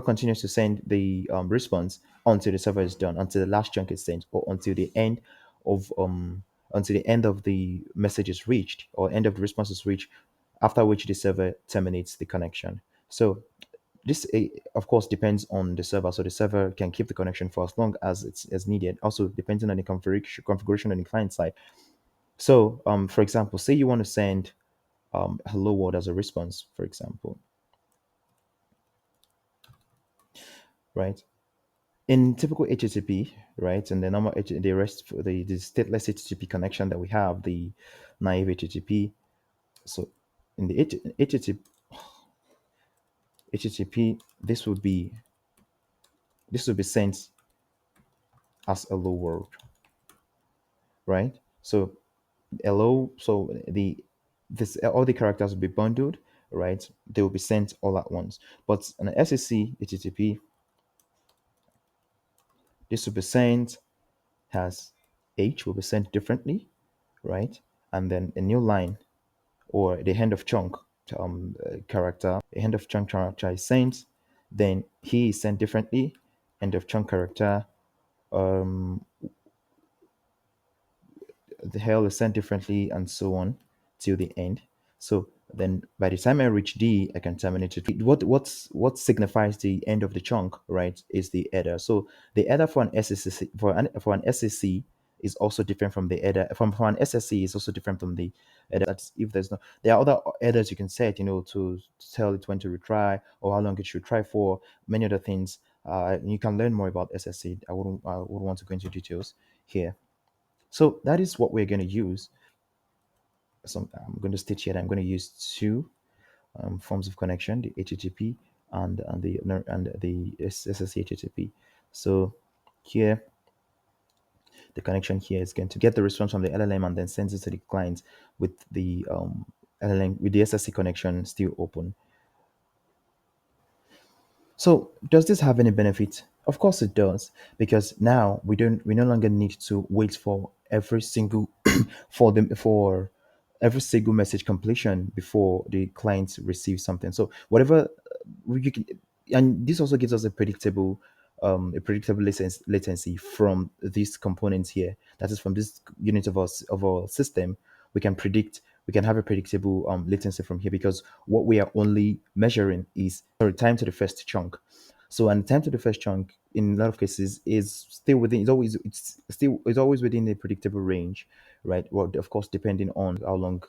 continues to send the response until the server is done, until the last chunk is sent, or of until the end of the message is reached, or end of the response is reached, after which the server terminates the connection. So this of course depends on the server, so the server can keep the connection for as long as it's as needed, also depending on the configuration on the client side. So for example, say you want to send hello world as a response, for example, right? In typical HTTP, right, and the normal the rest for the stateless HTTP connection that we have, the naive HTTP. So in the HTTP, this would be sent as hello world, right? So hello, so the this all the characters will be bundled, right? They will be sent all at once. But an SSE HTTP, this will be sent as H will be sent differently, right? And then a new line or the end of chunk character, the end of chunk character is sent, then he is sent differently, end of chunk character, um, the hell is sent differently, and so on till the end. So then by the time I reach D, I can terminate it. What signifies the end of the chunk, right, is the header. So the header for an SSC for an SSC is also different from the header for an SSC is also different from the header. That's if there's no there are other headers you can set, to tell it when to retry or how long it should try for, many other things. You can learn more about SSC. I wouldn't want to go into details here. So that is what we're going to use. So I'm going to state here that I'm going to use two forms of connection: the HTTP and the SSH HTTP. So here, the connection here is going to get the response from the LLM and then sends it to the client with the LLM with the SSC connection still open. So does this have any benefit? Of course it does, because now we no longer need to wait for every single for every single message completion before the client receives something. So whatever you can, and this also gives us a predictable latency from these components here. That is from this unit of our system. We can have a predictable latency from here, because what we are only measuring is, sorry, time to the first chunk. So, and time to the first chunk in a lot of cases is still within, it's always within a predictable range, right? Well, of course, depending on how long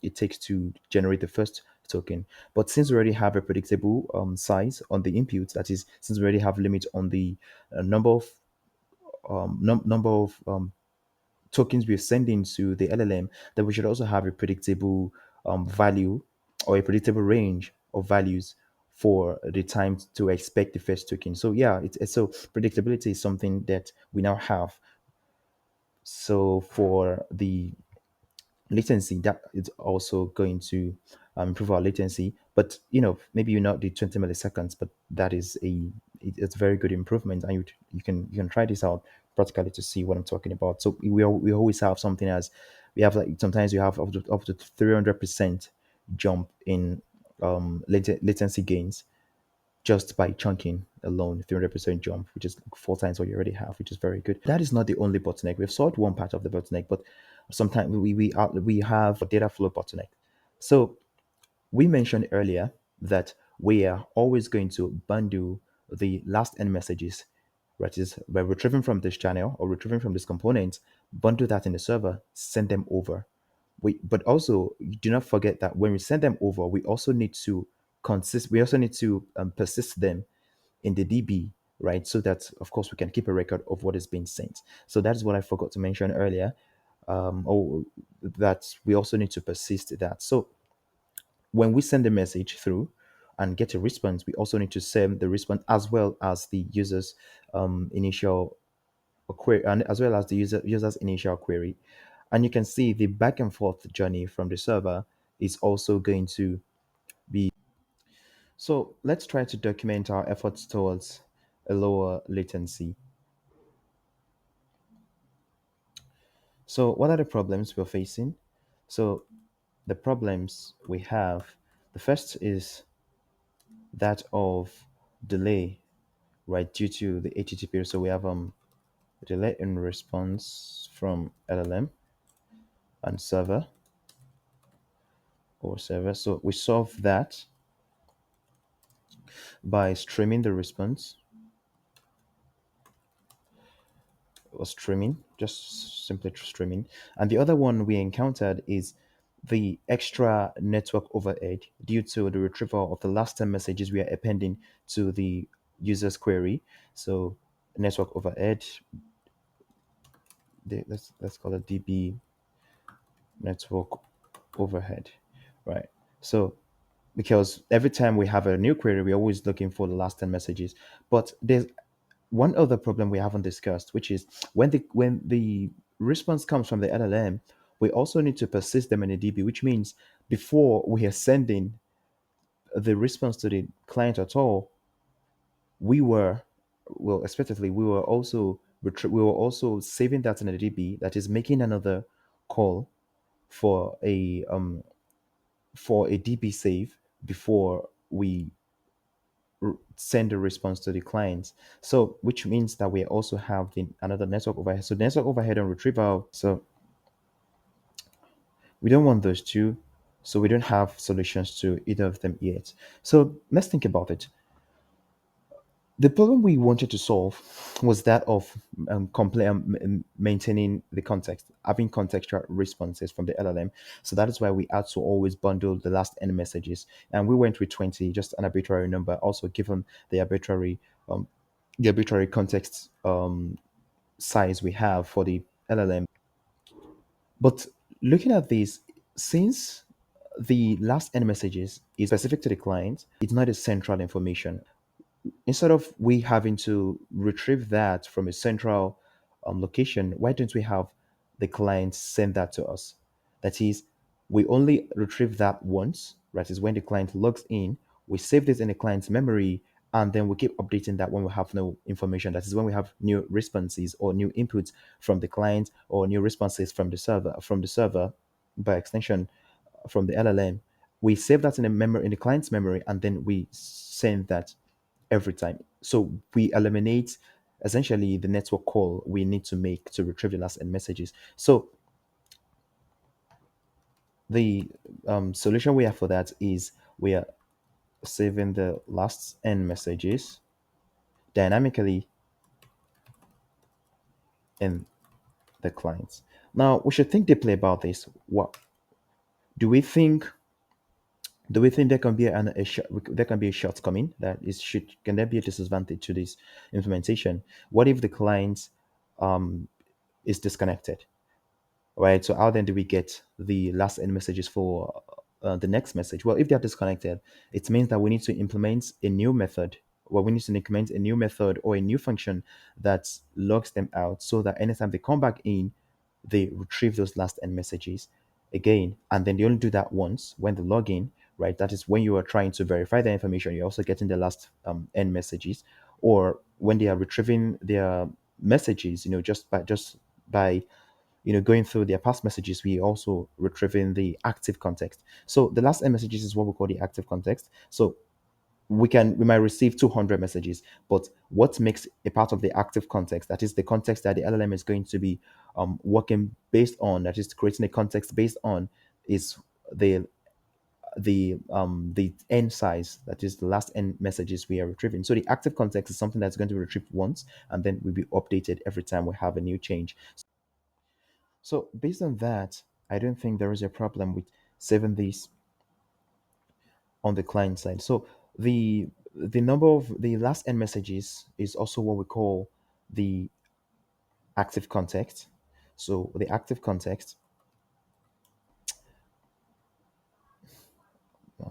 it takes to generate the first token. But since we already have a predictable size on the inputs, that is, since we already have limit on the number of tokens we're sending to the LLM, then we should also have a predictable value or a predictable range of values for the time to expect the first token. So yeah, so predictability is something that we now have. So for the latency, that is also going to improve our latency. But maybe you not the 20 milliseconds, but that is it's a very good improvement, and you can try this out practically to see what I'm talking about. So we always have something as we have, like, sometimes you have up to 300% jump in latency gains just by chunking alone. 300% jump, which is four times what you already have, which is very good. That is not the only bottleneck. We've solved one part of the bottleneck, but sometimes we have a data flow bottleneck. So we mentioned earlier that we are always going to bundle the last n messages, right? Is we're retrieving from this channel or retrieving from this component, bundle that in the server, send them over. But also, do not forget that when we send them over, we also need to persist them in the DB, right? So that, of course, we can keep a record of what is being sent. So that's what I forgot to mention earlier. That we also need to persist that. So when we send a message through and get a response, we also need to send the response as well as the user's initial query, and as well as the user's initial query. And you can see the back and forth journey from the server is also going to be. So let's try to document our efforts towards a lower latency. So what are the problems we're facing? So the problems we have, the first is that of delay, right, due to the HTTP. So we have delay in response from LLM and server. So we solve that by streaming the response, or streaming, just simply streaming. And the other one we encountered is the extra network overhead due to the retrieval of the last 10 messages we are appending to the user's query. So network overhead, let's call it DB network overhead, right? So because every time we have a new query, we're always looking for the last 10 messages. But there's one other problem we haven't discussed, which is when the response comes from the LLM, we also need to persist them in a DB, which means before we are sending the response to the client at all, we were, well, expectedly, we were also saving that in a DB, that is making another call for a DB save before we send a response to the clients. So, which means that we also have another network overhead. So, network overhead on retrieval. So, we don't want those two. So, we don't have solutions to either of them yet. So, let's think about it. The problem we wanted to solve was that of maintaining the context, having contextual responses from the LLM. So that is why we had to always bundle the last n messages, and we went with 20, just an arbitrary number. Also, given um, the arbitrary context size we have for the LLM. But looking at this, since the last n messages is specific to the client, it's not a central information. Instead of we having to retrieve that from a central location, why don't we have the client send that to us? That is, we only retrieve that once, right? Is when the client logs in, we save this in the client's memory, and then we keep updating that when we have no information. That is when we have new responses or new inputs from the client or new responses from the server by extension from the LLM. We save that in the memory in the client's memory, and then we send that every time. So we eliminate essentially the network call we need to make to retrieve the last n messages. So the solution we have for that is we are saving the last n messages dynamically in the clients. Now we should think deeply about this. What do we think? Do we think there can be there can be a shortcoming that is should can there be a disadvantage to this implementation? What if the client is disconnected? Right? So how then do we get the last end messages for the next message? Well, if they're disconnected, it means that we need to implement a new method. Well, we need to implement a new method or a new function that logs them out so that anytime they come back in, they retrieve those last end messages again. And then they only do that once when they log in, right? That is when you are trying to verify the information, you're also getting the last end messages. Or when they are retrieving their messages, just by going through their past messages, we also retrieving the active context. So the last n messages is what we call the active context. So we might receive 200 messages, but what makes a part of the active context, that is the context that the LLM is going to be working based on, that is creating a context based on, is the the n size, that is the last n messages we are retrieving. So the active context is something that's going to be retrieved once and then will be updated every time we have a new change. So based on that, I don't think there is a problem with saving these on the client side. So the number of the last n messages is also what we call the active context. So the active context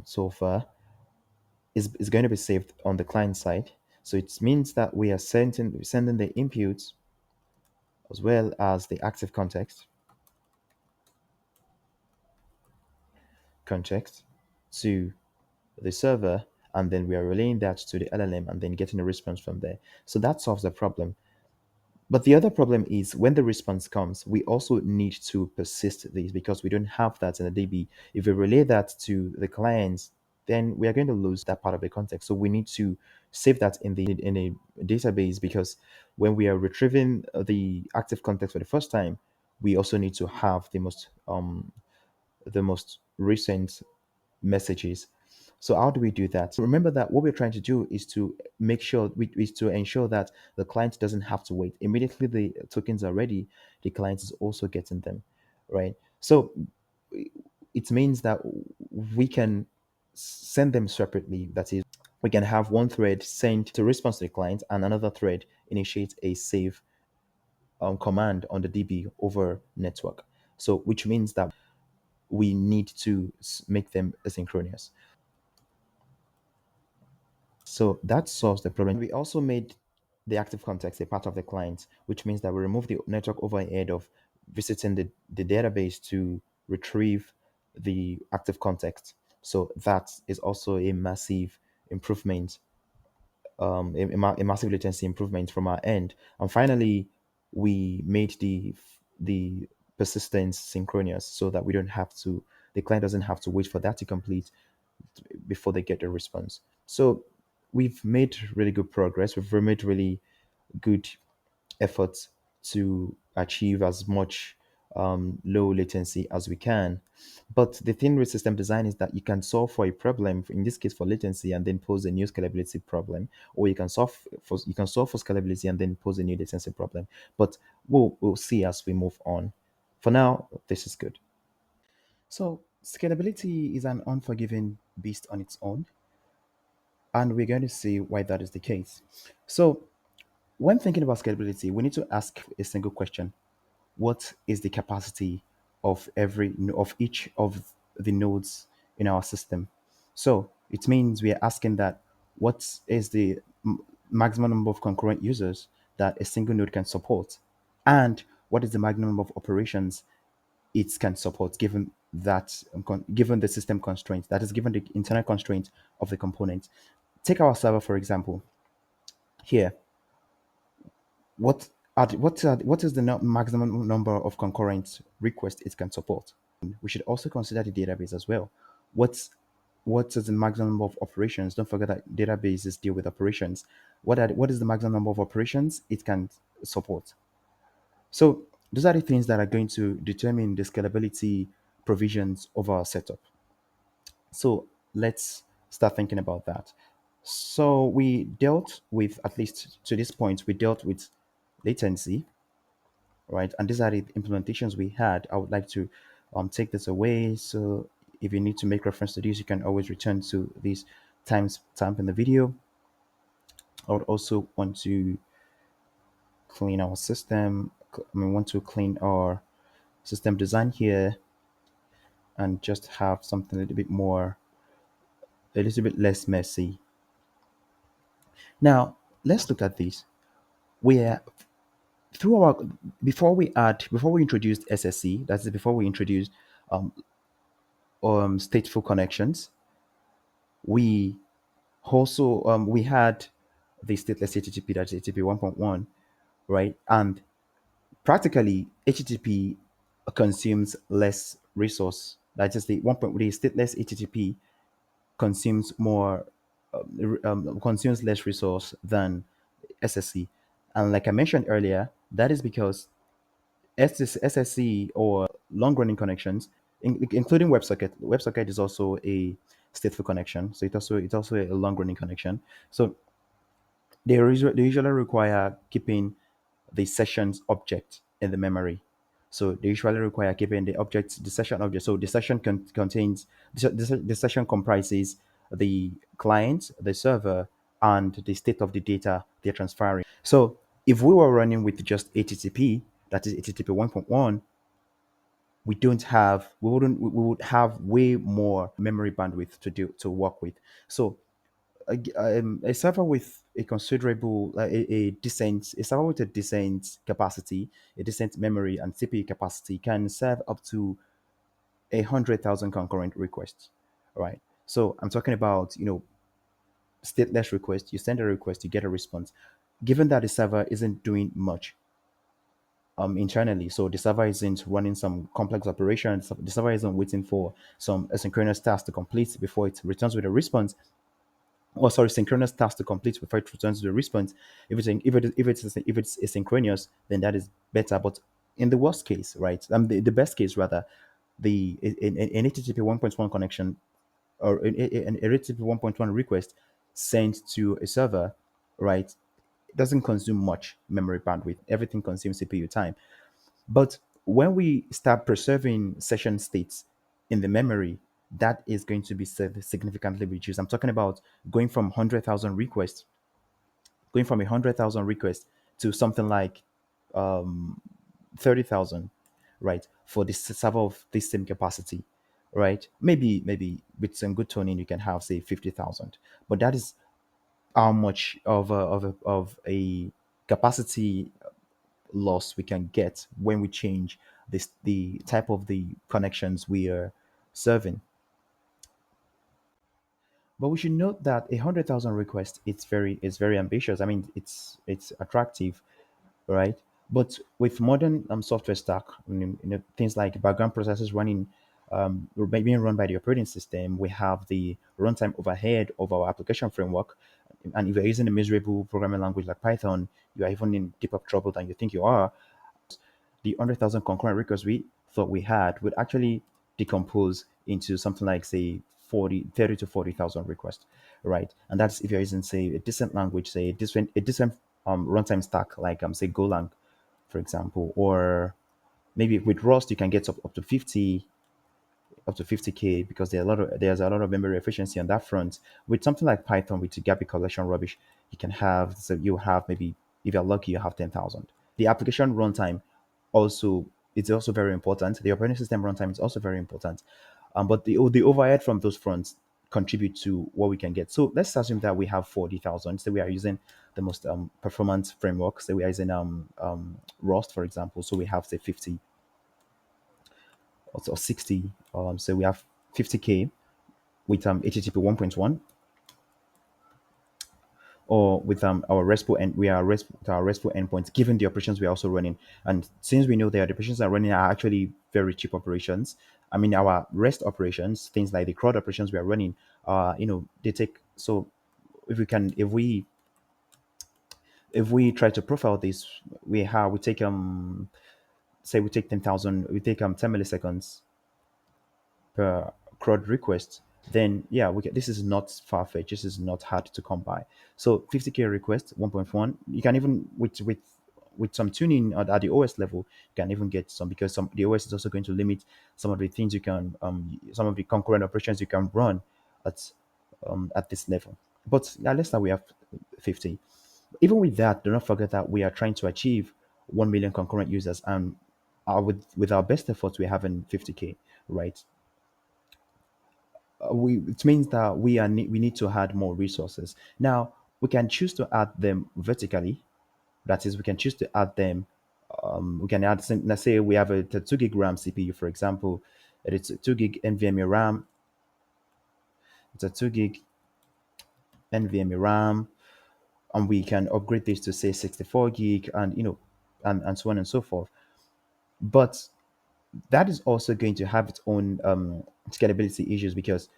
so far is going to be saved on the client side. So it means that we are sending the inputs as well as the active context to the server, and then we are relaying that to the LLM and then getting a response from there. So that solves the problem. But the other problem is when the response comes, we also need to persist these because we don't have that in the DB. If we relay that to the clients, then we are going to lose that part of the context. So we need to save that in a database, because when we are retrieving the active context for the first time, we also need to have the most recent messages. So how do we do that? So remember that what we're trying to do is to is to ensure that the client doesn't have to wait. Immediately the tokens are ready, the client is also getting them, right? So it means that we can send them separately. That is, we can have one thread send to response to the client and another thread initiate a save command on the DB over network. So, which means that we need to make them asynchronous. So that solves the problem. We also made the active context a part of the client, which means that we remove the network overhead of visiting the database to retrieve the active context. So that is also a massive improvement, a massive latency improvement from our end. And finally, we made the persistence synchronous so that we don't have to, the client doesn't have to wait for that to complete before they get a response. So we've made really good progress. We've made really good efforts to achieve as much low latency as we can. But the thing with system design is that you can solve for a problem, in this case for latency, and then pose a new scalability problem, or you can solve for scalability and then pose a new latency problem. But we'll see as we move on. For now, this is good. So scalability is an unforgiving beast on its own, and we're going to see why that is the case. So when thinking about scalability, we need to ask a single question: what is the capacity of each of the nodes in our system? So it means we are asking that what is the maximum number of concurrent users that a single node can support, and what is the maximum number of operations it can support given that given the system constraints, that is given the internal constraint of the component. Take our server for example. Here, what is the maximum number of concurrent requests it can support? We should also consider the database as well. What is the maximum number of operations? Don't forget that databases deal with operations. What is the maximum number of operations it can support? So those are the things that are going to determine the scalability provisions of our setup. So let's start thinking about that. So we dealt with, at least to this point, we dealt with latency, right? And these are the implementations we had. I would like to take this away. So if you need to make reference to this, you can always return to these timestamp in the video. I would also want to clean our system. Want to clean our system design here and just have something a little bit less messy. Now, let's look at this. Where through our before we introduced SSE, that's before we introduced um, stateful connections, we also we had the stateless HTTP, that's HTTP 1.1, right? And practically HTTP consumes less resource. That's just the the stateless HTTP consumes more consumes less resource than SSE. And like I mentioned earlier, that is because SSE or long running connections, including WebSocket. WebSocket is also a stateful connection, so it's also a long running connection. So they usually require keeping the session's object in the memory. So they usually require keeping the session object. So the session contains the session comprises the client, the server, and the state of the data they're transferring. So if we were running with just HTTP, that is HTTP 1.1, we would have way more memory bandwidth to work with. So a server with a considerable a server with a decent capacity, a decent memory and CPU capacity can serve up to 100,000 concurrent requests, right? So I'm talking about, stateless request. You send a request, you get a response. Given that the server isn't doing much internally, so the server isn't running some complex operations, the server isn't waiting for some asynchronous task to complete before it returns with a response, or sorry, synchronous task to complete before it returns to the response. If it's asynchronous, then that is better. But in the worst case, right, the best case rather, an HTTP 1.1 connection or an HTTP 1.1 request sent to a server, right, doesn't consume much memory bandwidth. Everything consumes CPU time. But when we start preserving session states in the memory, that is going to be significantly reduced. I'm talking about going from 100,000 requests, going from 100,000 requests to something like 30,000, right? For this server of this same capacity, right? Maybe with some good tuning, you can have say 50,000, but that is how much of a capacity loss we can get when we change the type of the connections we are serving. But we should note that 100,000 requests, it's very ambitious. I mean, it's attractive, right? But with modern software stack, things like background processes running, being run by the operating system, we have the runtime overhead of our application framework. And if you're using a miserable programming language like Python, you are even in deeper trouble than you think you are. The 100,000 concurrent records we thought we had would actually decompose into something like, say, 30 to 40,000 requests, right? And that's if you're using, say, a decent language, say, a different runtime stack, like, say, Golang, for example, or maybe with Rust, you can get up to 50k because there's a lot of memory efficiency on that front. With something like Python, with the garbage collection rubbish, you have maybe, if you're lucky, you have 10,000. The application runtime also it's also very important. The operating system runtime is also very important. But the overhead from those fronts contribute to what we can get. So let's assume that we have 40,000. So we are using the most performance framework. So we are using Rust, for example. So we have, say, 50 or 60. So we have 50k with HTTP 1.1, or with our RESTful, and we are with our RESTful endpoints, given the operations we are also running. And since we know that the operations are running are actually very cheap operations, I mean, our REST operations, things like the CRUD operations we are running, they take. So if we try to profile this, we take say we take 10,000, we take 10 milliseconds per CRUD request, then yeah, this is not far fetched. This is not hard to come by. So 50k request 1.1, you can even with some tuning at the OS level, you can even get some, because the OS is also going to limit some of the things you can some of the concurrent operations you can run at this level. But yeah, let's start we have 50. Even with that, do not forget that we are trying to achieve 1 million concurrent users, and with our best efforts, we're having 50k, right? It means that we need to add more resources. Now we can choose to add them vertically. That is, we can choose to add them. We can add. Let's say we have a 2 gig RAM CPU, for example. It's a 2 gig NVMe RAM. It's a 2 gig NVMe RAM, and we can upgrade this to, say, 64 gig, and and so on and so forth. But that is also going to have its own scalability issues, because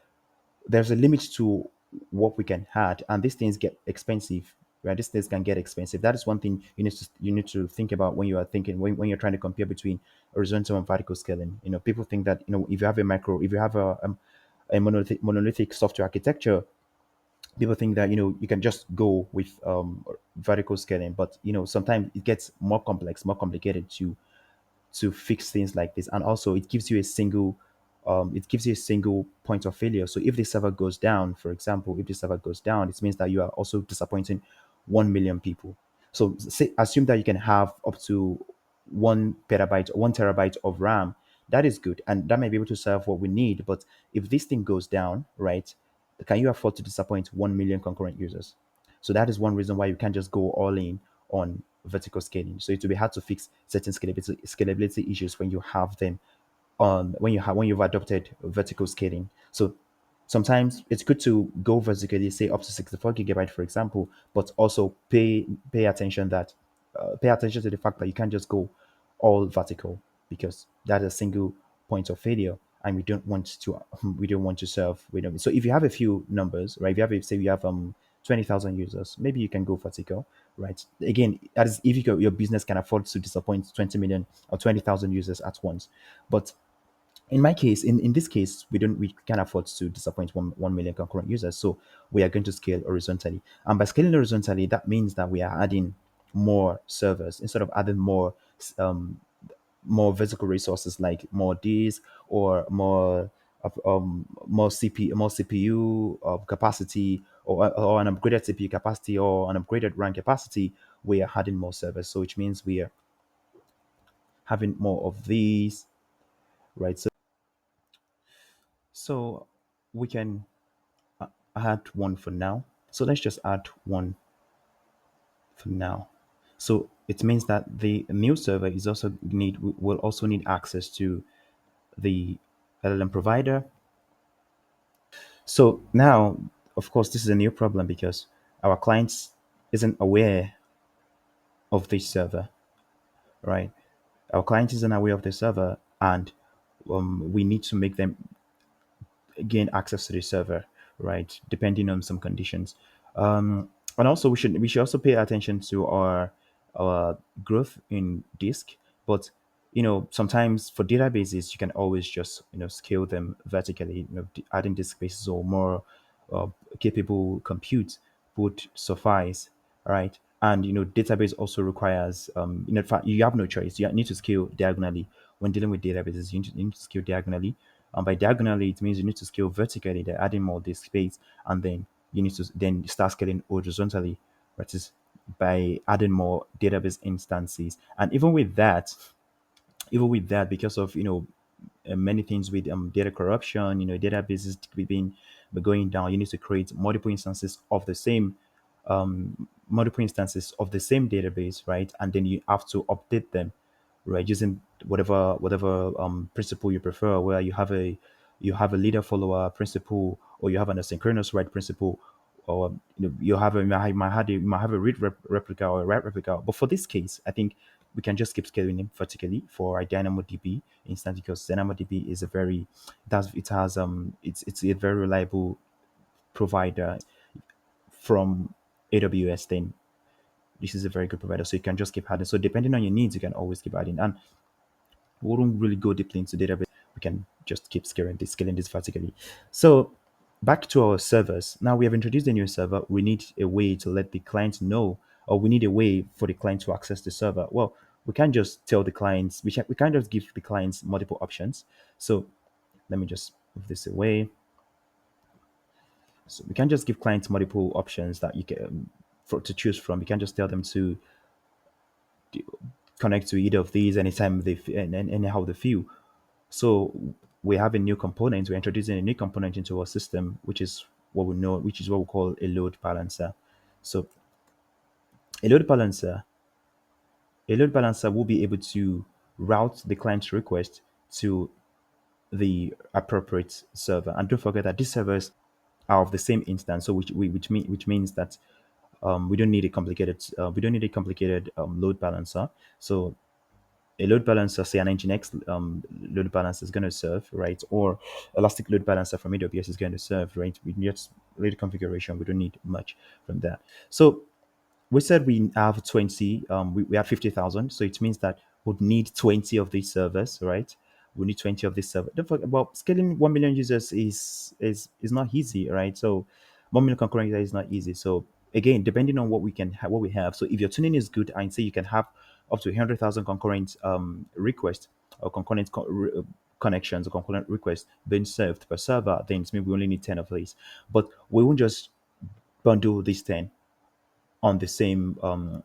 there's a limit to what we can add, and these things get expensive, right? These things can get expensive. That is one thing you need to think about when you are thinking, when you're trying to compare between horizontal and vertical scaling. People think that, if you have a monolithic software architecture, people think that, you can just go with vertical scaling, but sometimes it gets more complex, more complicated to fix things like this. And also it gives you a single point of failure. So if the server goes down, for example, if the server goes down, it means that you are also disappointing 1 million people. So assume that you can have up to 1 petabyte, 1 terabyte of RAM. That is good, and that may be able to serve what we need. But if this thing goes down, right, can you afford to disappoint 1 million concurrent users? So that is one reason why you can't just go all in on vertical scaling. So it will be hard to fix certain scalability issues when you have them on when you've adopted vertical scaling. So sometimes it's good to go vertically, say up to 64 gigabyte, for example, but also pay attention to the fact that you can't just go all vertical, because that is a single point of failure, and we don't want to serve. So if you have a few numbers, right? If you have, say, you have 20,000 users, maybe you can go vertical, right? Again, that is if your business can afford to disappoint 20 million or 20,000 users at once. But in my case, in this case, we can afford to disappoint 1 million concurrent users. So we are going to scale horizontally. And by scaling horizontally, that means that we are adding more servers instead of adding um, more vertical resources, like more disk or more more CPU capacity, or an upgraded CPU capacity, or an upgraded RAM capacity, we are adding more servers. So which means we are having more of these, right? So we can add one for now. So let's just add one for now. So it means that the new server is also need will also need access to the LLM provider. So now, of course, this is a new problem because our clients isn't aware of this server, right? Our client isn't aware of the server, and we need to make them gain access to the server, right? Depending on some conditions. And also we should also pay attention to our growth in disk. But sometimes for databases you can always just scale them vertically. Adding disk spaces or more uh, capable compute would suffice, right? And database also requires in fact you have no choice. You need to scale diagonally when dealing with databases. You need to scale diagonally. By diagonally, it means you need to scale vertically. They're adding more disk space, and then you need to then start scaling horizontally, that is by adding more database instances. And even with that, because of many things with data corruption, databases being going down, you need to create multiple instances of the same database, right? And then you have to update them, right, using whatever principle you prefer, where you have a leader follower principle, or you have an asynchronous write principle, or you might have a read replica or a write replica. But for this case, I think we can just keep scaling it vertically for our DynamoDB instance, because DynamoDB is a very that's it has it's a very reliable provider from AWS. Then this is a very good provider, so you can just keep adding. So depending on your needs, you can always keep adding. And we wouldn't really go deeply into database. We can just keep scaling this vertically. So back to our servers. Now we have introduced a new server. We need a way to let the client know, or we need a way for the client to access the server. Well, we can't just tell the clients. We can't just give the clients multiple options. So let me just move this away. So we can't just give clients multiple options that you can to choose from. You can't just tell them to connect to either of these anytime and anyhow they feel. So we have a new component. We're introducing a new component into our system, which is what we call a load balancer. So a load balancer, a load balancer will be able to route the client's request to the appropriate server. And don't forget that these servers are of the same instance. So which means that we don't need a complicated load balancer. So a load balancer, say an Nginx load balancer is going to serve, right? Or Elastic load balancer from AWS is going to serve, right? We just little configuration. We don't need much from that. So we said we have 20, we have 50,000. So it means that we'd need 20 of these servers, right? We need 20 of these servers. Don't forget, about scaling 1 million users is not easy, right? So 1 million concurrent users is not easy. So again, depending on what we have. So if your tuning is good, and say you can have up to 100,000 concurrent requests, or connections, or concurrent requests being served per server, then it means we only need 10 of these. But we won't just bundle these 10 on the same on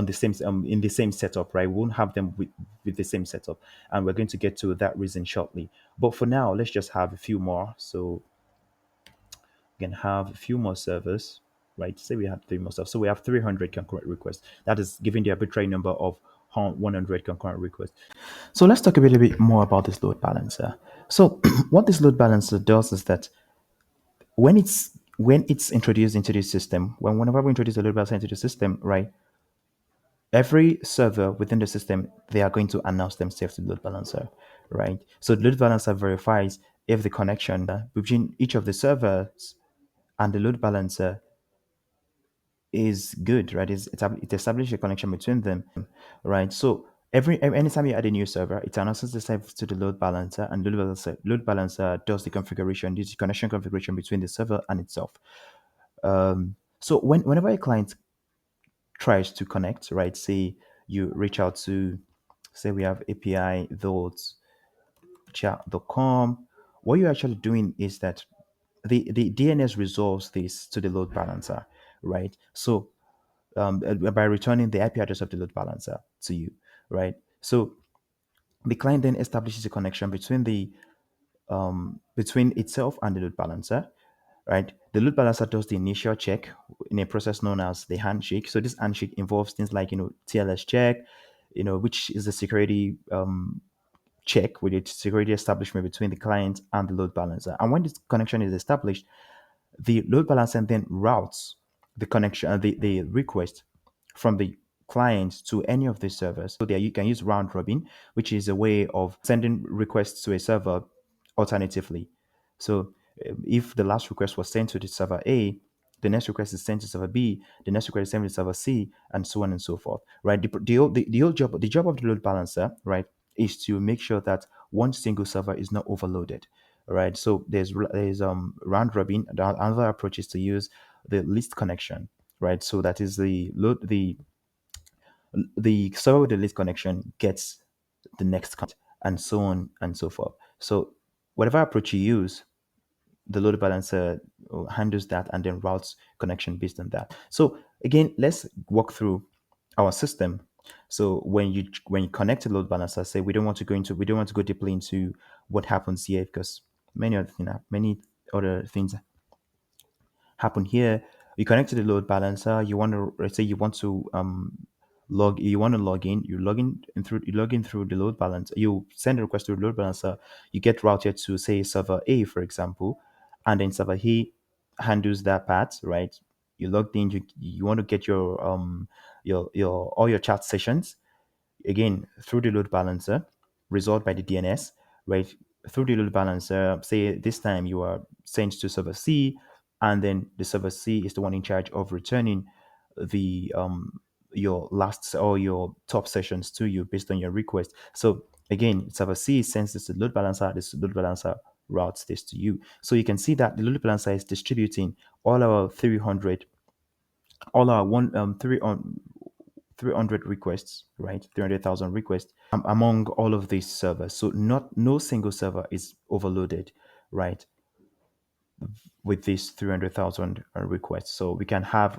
the same in the same setup, right? We won't have them with the same setup, and we're going to get to that reason shortly. But for now, let's just have a few more. So we can have a few more servers, right? Say we have three more stuff. So we have 300 concurrent requests. That is giving the arbitrary number of 100 concurrent requests. So let's talk a little bit more about this load balancer. So what this load balancer does is that when it's introduced into the system, whenever we introduce a load balancer into the system, right? Every server within the system, they are going to announce themselves to the load balancer, right? So the load balancer verifies if the connection between each of the servers and the load balancer is good, right? It establishes a connection between them, right? So anytime you add a new server, it announces itself to the load balancer, and the load balancer does the configuration, this connection configuration between the server and itself. So whenever a client tries to connect, right? Say you reach out to, say we have API.chat.com, what you're actually doing is that the DNS resolves this to the load balancer, right? So by returning the IP address of the load balancer to you, right? So the client then establishes a connection between itself and the load balancer, right? The load balancer does the initial check in a process known as the handshake. So this handshake involves things like TLS check, which is the security check with its security establishment between the client and the load balancer. And when this connection is established, the load balancer then routes the connection, the request from the client to any of these servers. So there you can use round robin, which is a way of sending requests to a server alternatively. So if the last request was sent to the server A, the next request is sent to server B, the next request is sent to server C, and so on and so forth. Right. The job of the load balancer, right, is to make sure that one single server is not overloaded. Right. So there's round robin. Another approach is to use the least connection. Right. So that is the server with the least connection gets the next connection, and so on and so forth. So whatever approach you use, the load balancer handles that and then routes connection based on that. So again, let's walk through our system. So when you connect to load balancer, say we don't want to go deeply into what happens here because many other things happen here. You connect to the load balancer. You want to, let's say you want to log in. You log in through the load balancer. You send a request to the load balancer. You get routed to, say, server A, for example, and then server A handles that part, right? You logged in. You want to get your all your chat sessions again through the load balancer, resolved by the DNS, right? Through the load balancer, say this time you are sent to server C, and then the server C is the one in charge of returning the your last or your top sessions to you based on your request. So again, server C sends this to the load balancer. This load balancer routes this to you. So you can see that the load balancer is distributing all our 300, all our one 300 requests, right? 300,000 requests among all of these servers. So no single server is overloaded, right? With these 300,000 requests. So we can have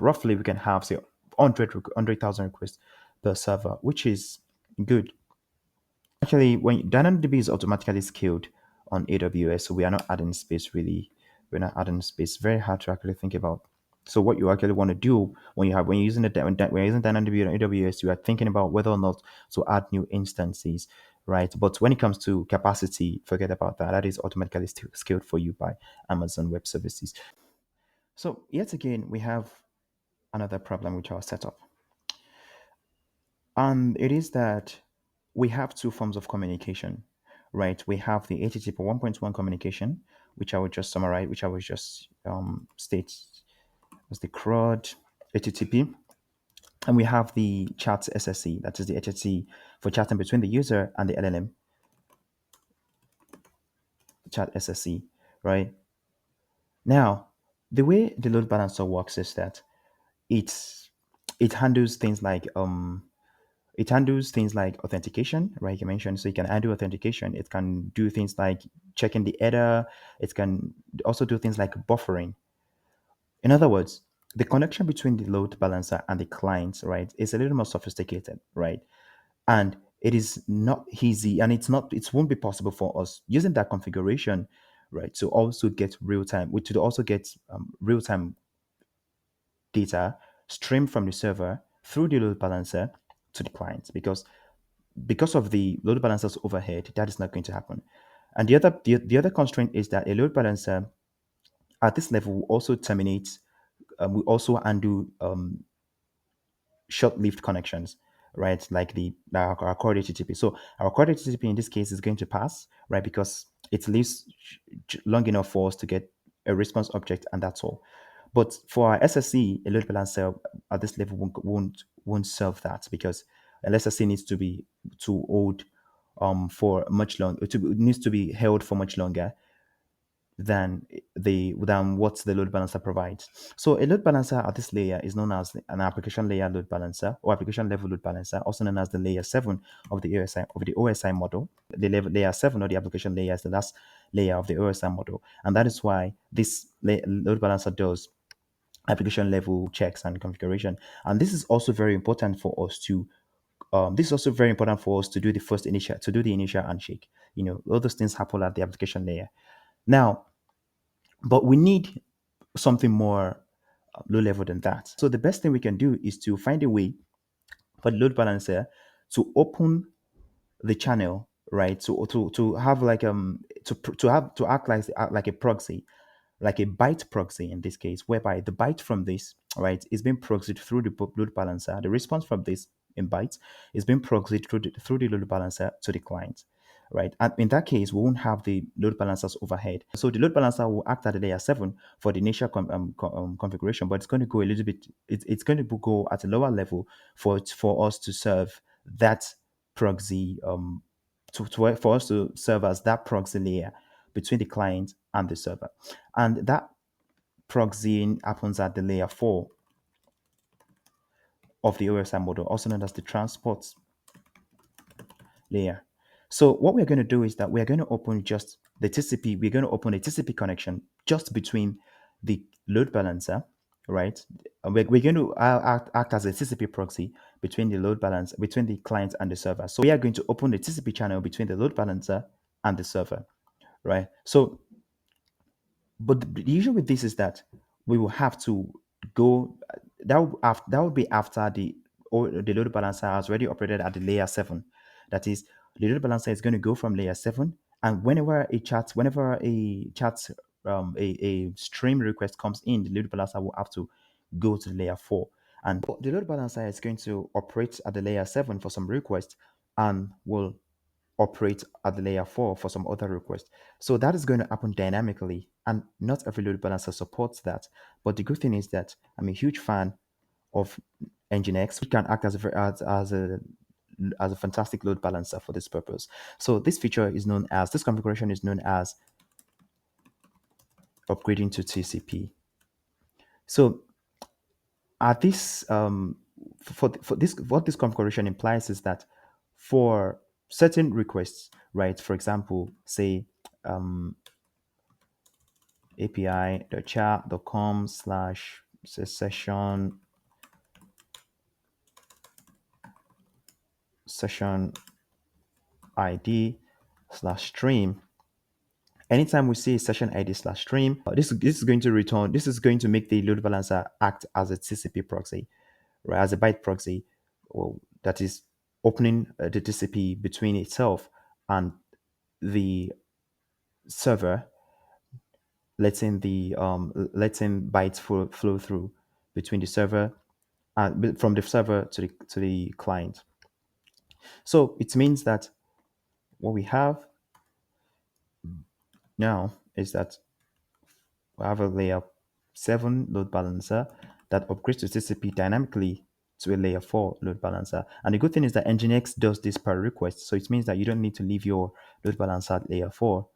say 100,000 requests per server, which is good. Actually, when DynamoDB is automatically scaled on AWS, so we are not adding space really. We're not adding space. Very hard to actually think about. So what you actually want to do when you're using when you're using DynamoDB on AWS, you are thinking about whether or not to add new instances, right? But when it comes to capacity, forget about that. That is automatically scaled for you by Amazon Web Services. So yet again, we have another problem with our setup. And it is that we have two forms of communication, right? We have the HTTP 1.1 communication, which I would just summarize, which I would just state as the CRUD HTTP. And we have the chat SSE, that is the HTTP for chatting between the user and the LLM chat SSE, right? Now, the way the load balancer works is that it's it handles things like authentication, right? You mentioned, so you can handle authentication. It can do things like checking the header. It can also do things like buffering. In other words, the connection between the load balancer and the client, right, is a little more sophisticated, right? And it is not easy, and it won't be possible for us using that configuration, right, to also get real time data streamed from the server through the load balancer to the client because of the load balancer's overhead, that is not going to happen. And the other constraint is that a load balancer at this level will also terminate, will also undo short-lived connections, right? Like our core HTTP. So our core HTTP in this case is going to pass, right? Because it lives long enough for us to get a response object, and that's all. But for our SSE, a load balancer at this level won't serve that because an SSE needs to be to hold for much long. It needs to be held for much longer than what the load balancer provides. So a load balancer at this layer is known as an application layer load balancer or application level load balancer, also known as the layer 7 of the OSI model. The layer 7 or the application layer is the last layer of the OSI model, and that is why this load balancer does application level checks and configuration. And this is also very important for us to do the initial handshake. All those things happen at the application layer. Now, but we need something more low level than that. So the best thing we can do is to find a way for the load balancer to open the channel, right? To have like to act like a proxy, like a byte proxy in this case, whereby the byte from this, right, is being proxied through the load balancer. The response from this in bytes is being proxied through the load balancer to the client, right? And in that case, we won't have the load balancers overhead. So the load balancer will act at the layer 7 for the initial configuration, but it's going to go a little bit, it's going to go at a lower level for us to serve that proxy, for us to serve as that proxy layer between the client and the server. And that proxying happens at the layer 4 of the OSI model, also known as the transport layer. So what we're going to do is that we're going to open just the TCP. We're going to open a TCP connection just between the load balancer, right? We're going to act as a TCP proxy between between the client and the server. So we are going to open the TCP channel between the load balancer and the server, right? So, but the issue with this is that we will have to go. That would be after the load balancer has already operated at the layer 7. That is, the load balancer is going to go from layer 7, and whenever a stream request comes in, the load balancer will have to go to layer 4, and the load balancer is going to operate at the layer 7 for some request and will operate at the layer 4 for some other request. So that is going to happen dynamically, and not every load balancer supports that. But the good thing is that I'm a huge fan of Nginx, which can act as a fantastic load balancer for this purpose. So this configuration is known as upgrading to TCP. So at this for this what this configuration implies is that for certain requests, right? For example, say api.chat.com/session ID/stream. Anytime we see session ID/stream, this is going to make the load balancer act as a TCP proxy, right? As a byte proxy, that is opening the TCP between itself and the server, letting bytes flow through between the server and from the server to the client. So it means that what we have now is that we have a layer 7 load balancer that upgrades to TCP dynamically to a layer 4 load balancer. And the good thing is that Nginx does this per request. So it means that you don't need to leave your load balancer at layer 4.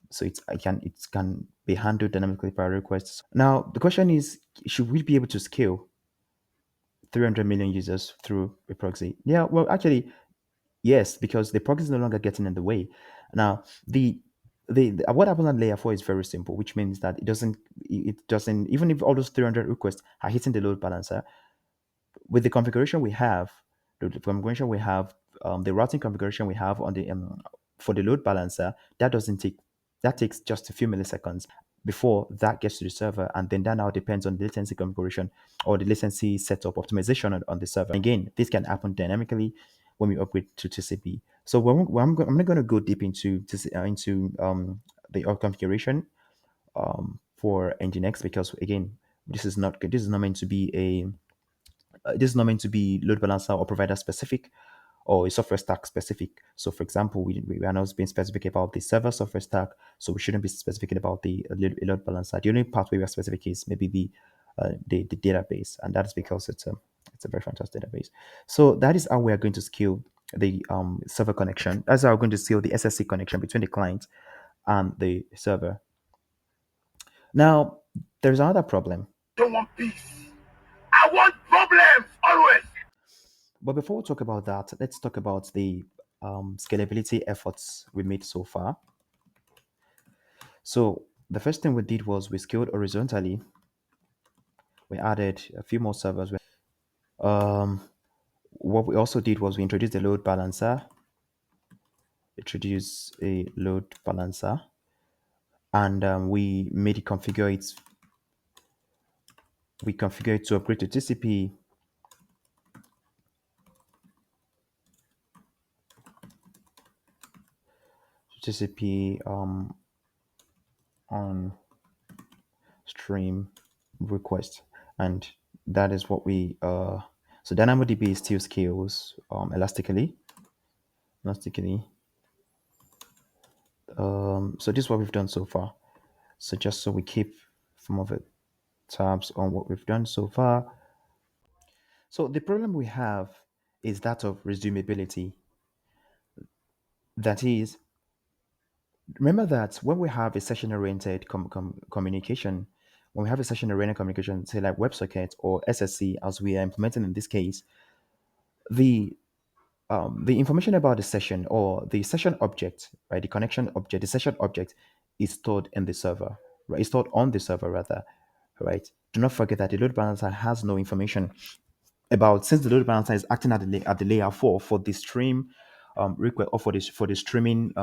So it can be handled dynamically per request. Now the question is, should we be able to scale 300 million users through a proxy? Yeah, well, actually, yes, because the proxy is no longer getting in the way. Now, what happens on layer 4 is very simple, which means that it doesn't even if all those 300 requests are hitting the load balancer, with the configuration we have, the routing configuration we have on the for the load balancer, that takes just a few milliseconds before that gets to the server, and then that now depends on the latency configuration or the latency setup optimization on the server. Again, this can happen dynamically when we upgrade to TCP. So I'm not going to go deep into the configuration for Nginx, because again, this is not meant to be load balancer or provider specific or a software stack specific. So, for example, we are not being specific about the server software stack, so we shouldn't be specific about the load balancer. The only part where we are specific is maybe the database, and that's because it's a very fantastic database. So that is how we are going to scale the server connection. That's how we're going to scale the SSE connection between the client and the server. Now, there's another problem. Don't want peace. I want problems always. But before we talk about that, let's talk about the scalability efforts we made so far. So the first thing we did was we scaled horizontally. We added a few more servers. What we also did was we introduced a load balancer, introduced a load balancer, and we configure it to upgrade to TCP on stream request, and that is what we so DynamoDB still scales elastically. So this is what we've done so far. So just so we keep some of the tabs on what we've done so far. So the problem we have is that of resumability. That is, remember that when we have a session-oriented communication, when we have a session-oriented communication, say like WebSocket or SSE, as we are implementing in this case, the the information about the session or the session object, right, the connection object, the session object is stored in the server, right? It's stored on the server rather, right? Do not forget that the load balancer has no information about, since the load balancer is acting at the layer four for the stream request, or for the streaming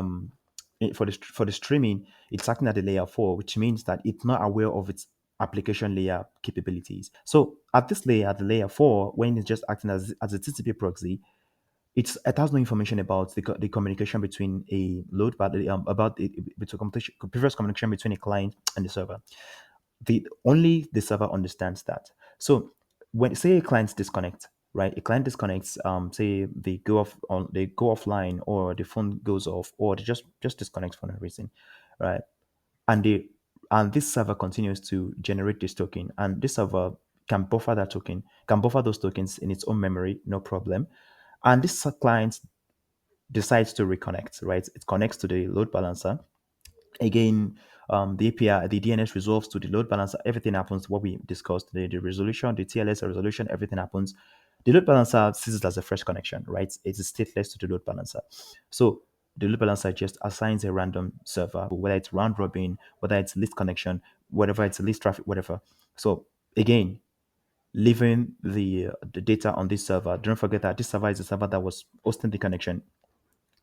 for the streaming, it's acting at the layer four, which means that it's not aware of its application layer capabilities. So at this layer, at the layer four, when it's just acting as a TCP proxy, it has no information about the communication between a load, but about between previous communication between a client and the server. The server understands that. So when, say, a client disconnects, right? A client disconnects, say they go offline, or the phone goes off, or they just disconnects for no reason, right? And they and this server continues to generate this token, and this server can buffer those tokens in its own memory, no problem. And this client decides to reconnect, right? It connects to the load balancer. Again, the API, the DNS resolves to the load balancer. Everything happens, what we discussed, the resolution, the TLS resolution, everything happens. The load balancer sees it as a fresh connection, right? It's stateless to the load balancer. So the load balancer just assigns a random server, whether it's round robin, whether it's list connection, whatever it's list traffic, whatever. So again, leaving the data on this server. Don't forget that this server is a server that was hosting the connection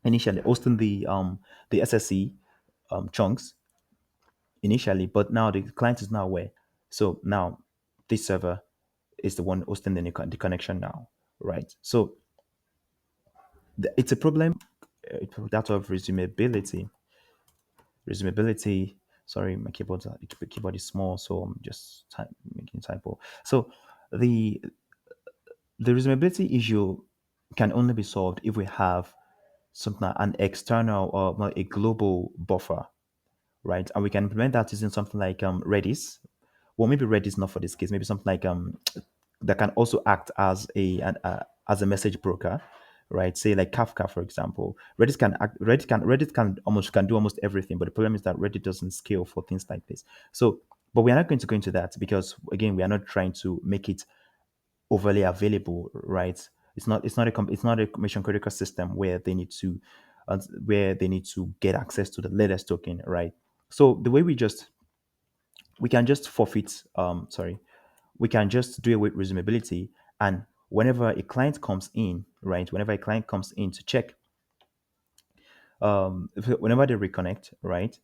initially, hosting the SSE chunks initially, but now the client is now aware. So now this server is the one hosting the connection now, right? So it's a problem, that of resumability. Resumability. Sorry, my keyboard is small, so I'm just making a typo. So the the resumability issue can only be solved if we have something like an external, or well, a global buffer, right? And we can implement that using something like Redis. Well, maybe Redis not for this case. Maybe something like that can also act as a message broker, right? Say like Kafka, for example. Redis can do almost everything, but the problem is that Reddit doesn't scale for things like this. So, but we are not going to go into that, because again, we are not trying to make it overly available, right? It's not a mission critical system where they need to get access to the latest token, right? So the way we can just forfeit, sorry, we can just do away with resumability, and whenever a client comes in, right? Whenever a client comes in to check, whenever they reconnect, right?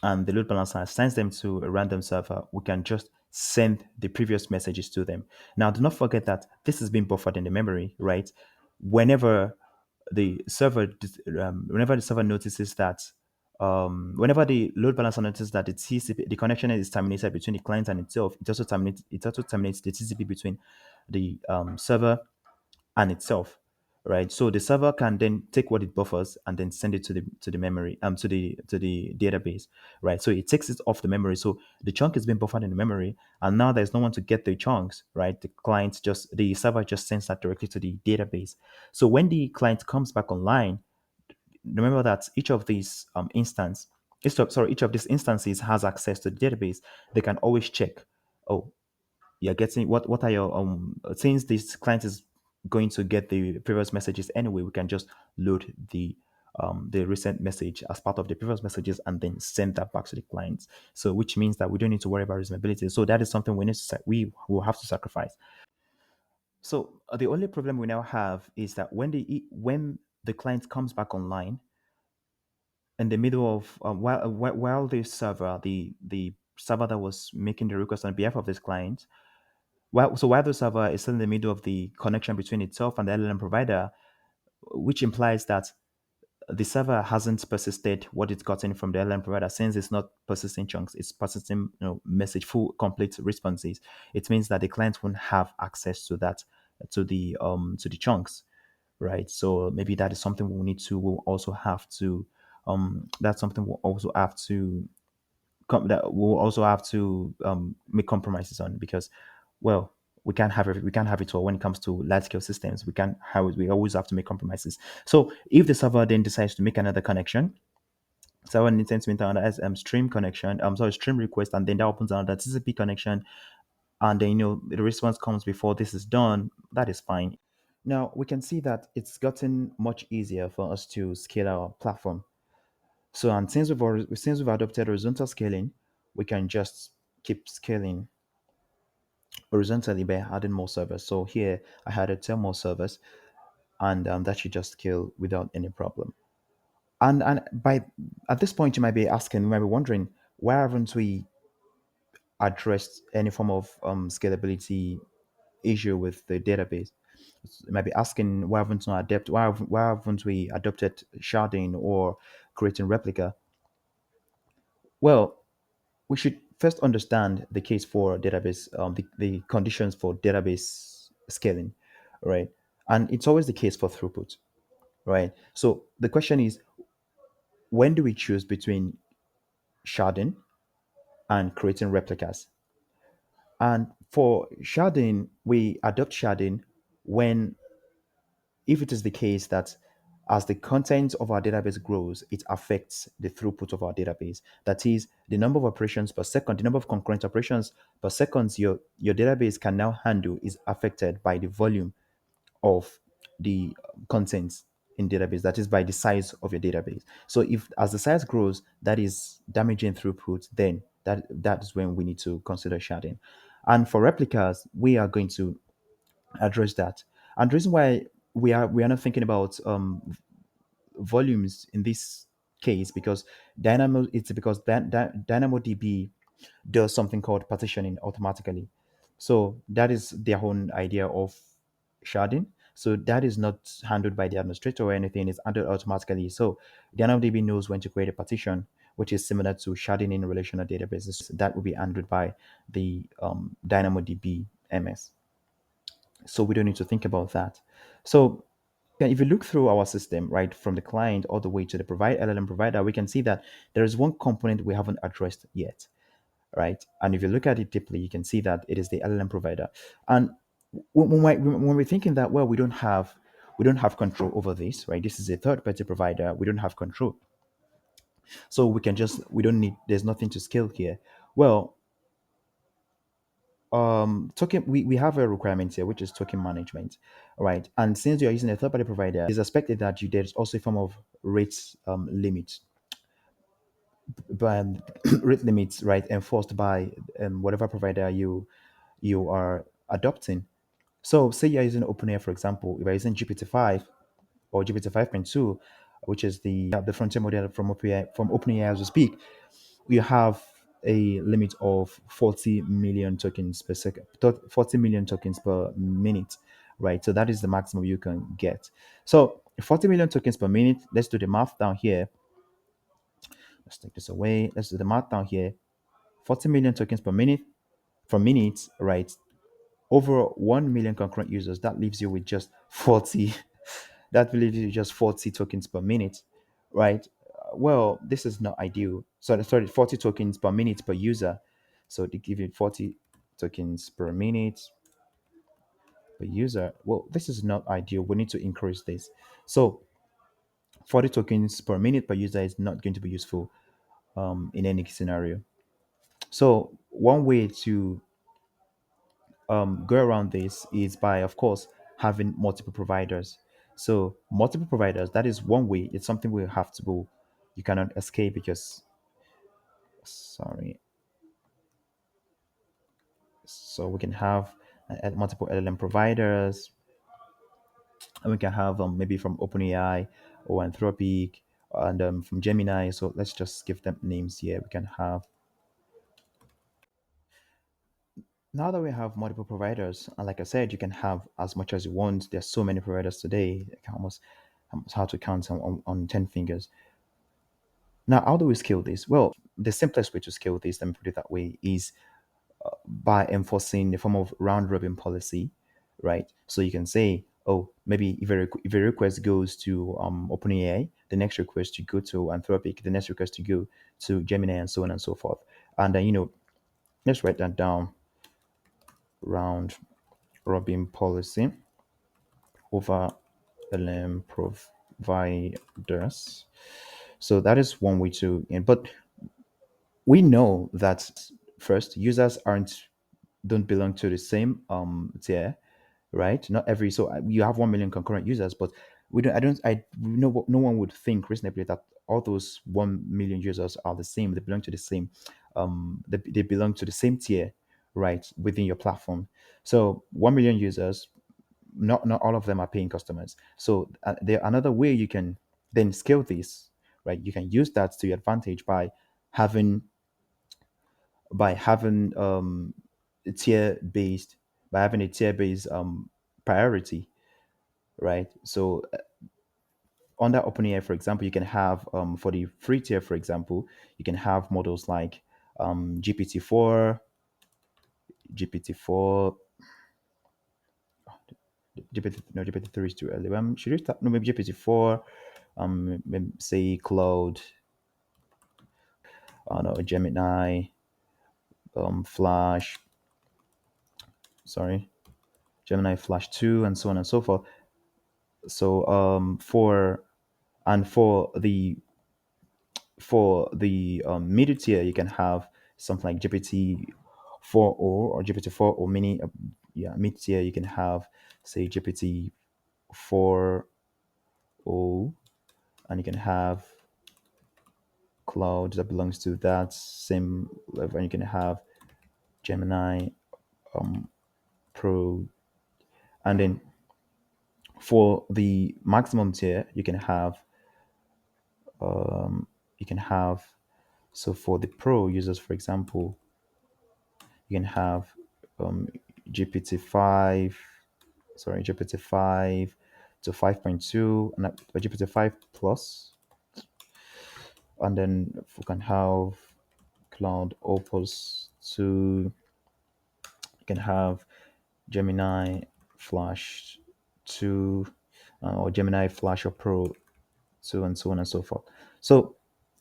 And the load balancer assigns them to a random server, we can just send the previous messages to them. Now, do not forget that this is being buffered in the memory, right? Whenever whenever the server notices that, whenever the load balancer notices that the connection is terminated between the client and itself, it also terminates the TCP between the server and itself, right? So the server can then take what it buffers and then send it to the memory, to the database, right? So it takes it off the memory. So the chunk is being buffered in the memory, and now there's no one to get the chunks, right? The server just sends that directly to the database. So when the client comes back online, remember that each of these instance each of these instances has access to the database. They can always check, oh, you're getting what are your since this client is going to get the previous messages anyway, we can just load the recent message as part of the previous messages and then send that back to the clients. So which means that we don't need to worry about reasonability. So that is something we need to we will have to sacrifice. So the only problem we now have is that when the client comes back online in the middle of while the server that was making the request on behalf of this client, while the server is still in the middle of the connection between itself and the LLM provider, which implies that the server hasn't persisted what it's gotten from the LLM provider, since it's not persisting chunks, it's persisting message full complete responses. It means that the client won't have access to that to the chunks, right? So maybe that is something we'll also have to that's something we'll also have to that we'll also have to make compromises on, because well, we can't have it all when it comes to large scale systems. We can't have it. We always have to make compromises. So if the server then decides to make another connection, someone intends to make another stream connection, sorry, stream request, and then that opens another TCP connection, and then the response comes before this is done, that is fine. Now we can see that it's gotten much easier for us to scale our platform. So, and since we've adopted horizontal scaling, we can just keep scaling horizontally by adding more servers. So here I added 10 more servers, and that should just scale without any problem. And by at this point, you might be wondering, why haven't we addressed any form of scalability issue with the database? You might be asking, why haven't we adopted sharding or creating replica? Well, we should first understand the case for database, the conditions for database scaling, right? And it's always the case for throughput, right? So the question is, when do we choose between sharding and creating replicas? And for sharding, we adopt sharding when, if it is the case that as the content of our database grows, it affects the throughput of our database. That is, the number of operations per second, the number of concurrent operations per second your database can now handle is affected by the volume of the contents in database. That is by the size of your database. So if as the size grows, that is damaging throughput, then that is when we need to consider sharding. And for replicas, we are going to address that. And the reason why we are not thinking about volumes in this case, because DynamoDB does something called partitioning automatically. So that is their own idea of sharding. So that is not handled by the administrator or anything, it's handled automatically. So DynamoDB knows when to create a partition, which is similar to sharding in relational databases. That will be handled by the DynamoDB MS. So we don't need to think about that. So if you look through our system, right, from the client all the way to the LLM provider, we can see that there is one component we haven't addressed yet, right? And if you look at it deeply, you can see that it is the LLM provider. And when we're thinking that, well, we don't have control over this, right? This is a third party provider. We don't have control. So we don't need, there's nothing to scale here. Well, token, we have a requirement here, which is token management, right? And since you're using a third party provider, it's expected that there's also a form of rate limit, but rate limits, right, enforced by whatever provider you are adopting. So say you're using OpenAI, for example, if you're using GPT-5 or GPT 5.2, which is the frontier model from OpenAI as we speak, you have a limit of 40 million tokens per second, 40 million tokens per minute, right? So that is the maximum you can get. So 40 million tokens per minute, let's do the math down here. Let's take this away. Let's do the math down here. 40 million tokens per minute, for minutes, right? Over 1 million concurrent users, that leaves you with just 40. That will leave you just 40 tokens per minute, right? Well, this is not ideal. So sorry, 40 tokens per minute per user. So they give you 40 tokens per minute per user. Well, this is not ideal. We need to increase this. So 40 tokens per minute per user is not going to be useful. in any scenario. So one way to go around this is by, of course, having multiple providers. So multiple providers, that is one way. It's something we have to go. You cannot escape because, sorry. So we can have multiple LLM providers, and we can have maybe from OpenAI or Anthropic and from Gemini. So let's just give them names here. We can have, now that we have multiple providers, and like I said, you can have as much as you want. There's so many providers today, like almost hard to count on 10 fingers. Now, how do we scale this? Well, the simplest way to scale this, let me put it that way, is by enforcing the form of round robin policy, right? So you can say, oh, maybe if a request goes to OpenAI, the next request to go to Anthropic, the next request to go to Gemini, and so on and so forth. And then, let's write that down: round robin policy over LM providers. So that is one way to, but we know that first, users aren't don't belong to the same tier, right? Not every, so you have 1 million concurrent users, but we don't. I don't. I no no one would think reasonably that all those 1 million users are the same. They belong to the same. They belong to the same tier, right, within your platform. So 1 million users, not all of them are paying customers. So there another way you can then scale this, right? You can use that to your advantage by having tier based by having a tier based priority, right? So under OpenAI, for example, you can have for the free tier, for example, you can have models like GPT-4, GPT-4, GPT, no, GPT-3 is too early. Should we start? No, maybe GPT-4, maybe say Cloud, no, Gemini, Flash, sorry, Gemini Flash 2, and so on and so forth. So for the middle tier, you can have something like GPT 4o or GPT 4o mini. Yeah, mid tier you can have, say, GPT 4o, and you can have Cloud that belongs to that same level, and you can have Gemini Pro, and then for the maximum tier you can have, so for the pro users, for example, you can have um, GPT-5, sorry, GPT-5 to 5.2, and GPT-5 plus, and then we can have Cloud Opus 2, you can have Gemini Flash 2, or Gemini Flash or Pro 2, and so on and so forth. So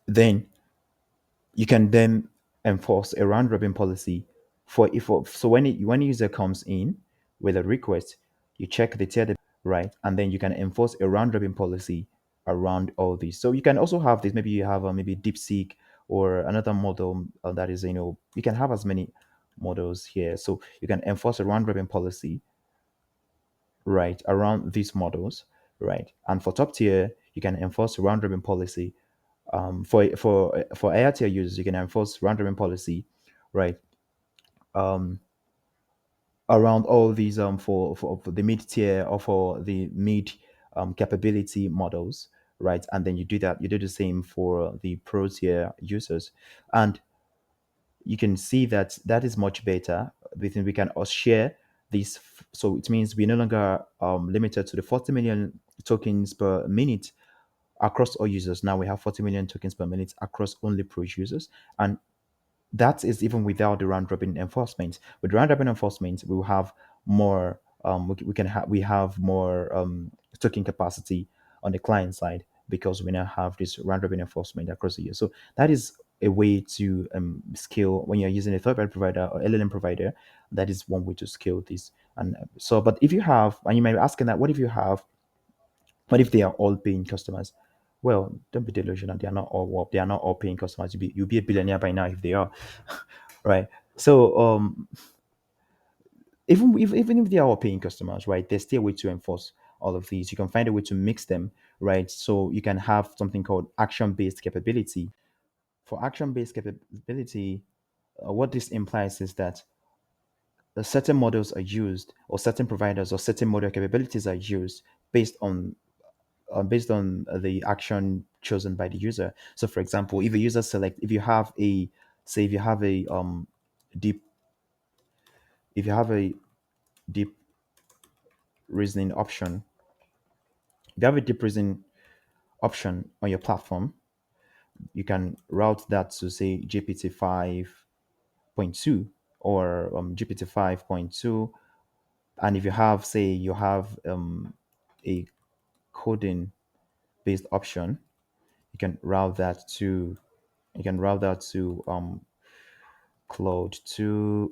then you can then enforce a round robin policy for if so when a user comes in with a request, you check the tier, right, and then you can enforce a round robin policy around all these. So you can also have this, maybe you have maybe DeepSeek or another model that is, you can have as many models here, so you can enforce a round robin policy, right, around these models, right. And for top tier, you can enforce a round robin policy. For AI tier users, you can enforce round robin policy, right, around all these for the mid tier or for the mid capability models, right. And then you do the same for the pro tier users, and you can see that that is much better. We can all share this, so it means we're no longer limited to the 40 million tokens per minute across all users. Now we have 40 million tokens per minute across only pro users, and that is even without the round robin enforcement. With round robin enforcement, we will have more. We have more token capacity on the client side because we now have this round robin enforcement across the year. So that is a way to scale when you're using a third party provider or LLM provider. That is one way to scale this. And so, but if you have, and you might be asking that, what if they are all paying customers? Well, don't be delusional. They are not all well, they are not all paying customers. You'll be a billionaire by now if they are, right? So even if they are all paying customers, right, there's still a way to enforce all of these. You can find a way to mix them, right? So you can have something called action-based capability. For action-based capability, what this implies is that certain models are used, or certain providers or certain model capabilities are used based on the action chosen by the user. So, for example, if a user select, if you have a, say, if you have a deep, if you have a deep reasoning option, if you have a deep reasoning option on your platform, you can route that to say GPT 5.2 or GPT 5.2. And if you have, say, you have a coding based option, you can route that to Claude to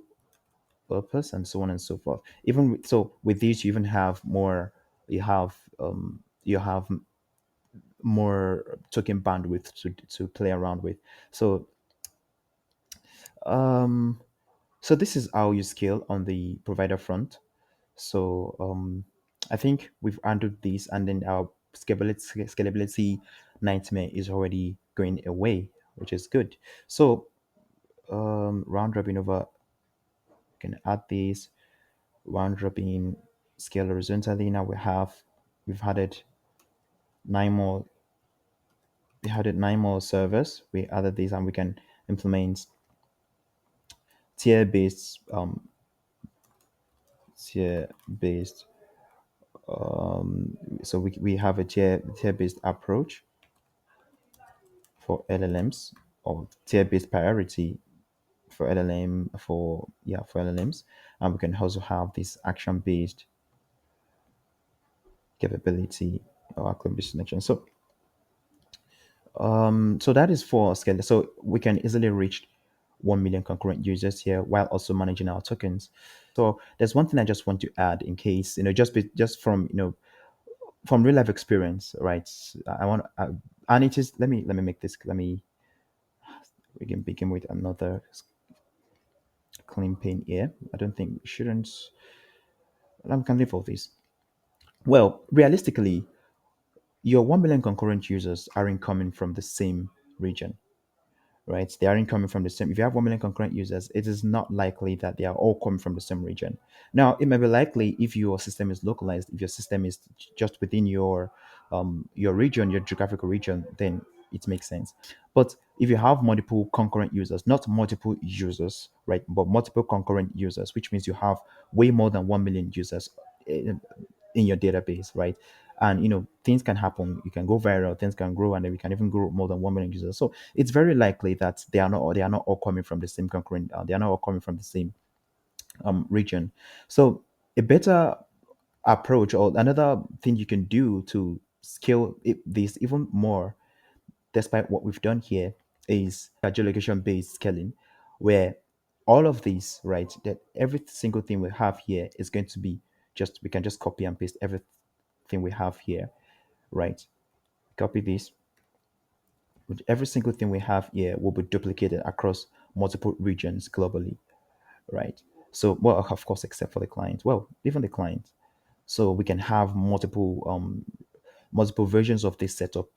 purpose and so on and so forth. So with these, you even have more. You have more token bandwidth to play around with. So um, so this is how you scale on the provider front. So I think we've handled this, and then our scalability nightmare is already going away, which is good. So round robin over, can add this round robin scale horizontally. Now we've added nine more. We added nine more servers. We added these, and we can implement tier based tier based. So we have a tier based approach for LLMs, or tier based priority for LLMs, and we can also have this action based capability or action based selection. So that is for scale. So we can easily reach 1 million concurrent users here while also managing our tokens. So there's one thing I just want to add in case, just from, from real life experience, right? I want, and it is, let me make this, we can begin with another clean pane here. I don't think we shouldn't, I can leave all this. Well, realistically, your 1 million concurrent users aren't coming from the same region, right? They aren't coming from the same. If you have 1 million concurrent users, it is not likely that they are all coming from the same region. Now, it may be likely if your system is localized, if your system is just within your region, your geographical region, then it makes sense. But if you have multiple concurrent users, not multiple users, right, but multiple concurrent users, which means you have way more than 1 million users in your database, right? And things can happen. You can go viral, things can grow, and then we can even grow more than 1 million users. So it's very likely that they are not all coming from the same concurrent. They are not all coming from the same region. So a better approach, or another thing you can do to scale this even more, despite what we've done here, is geolocation based scaling, where all of these, right, that every single thing we have here is going to be just, we can just copy and paste everything we have here, right? Copy this. With every single thing we have here will be duplicated across multiple regions globally, right? So, well, of course, except for the client. Well, even the client. So we can have multiple versions of this setup,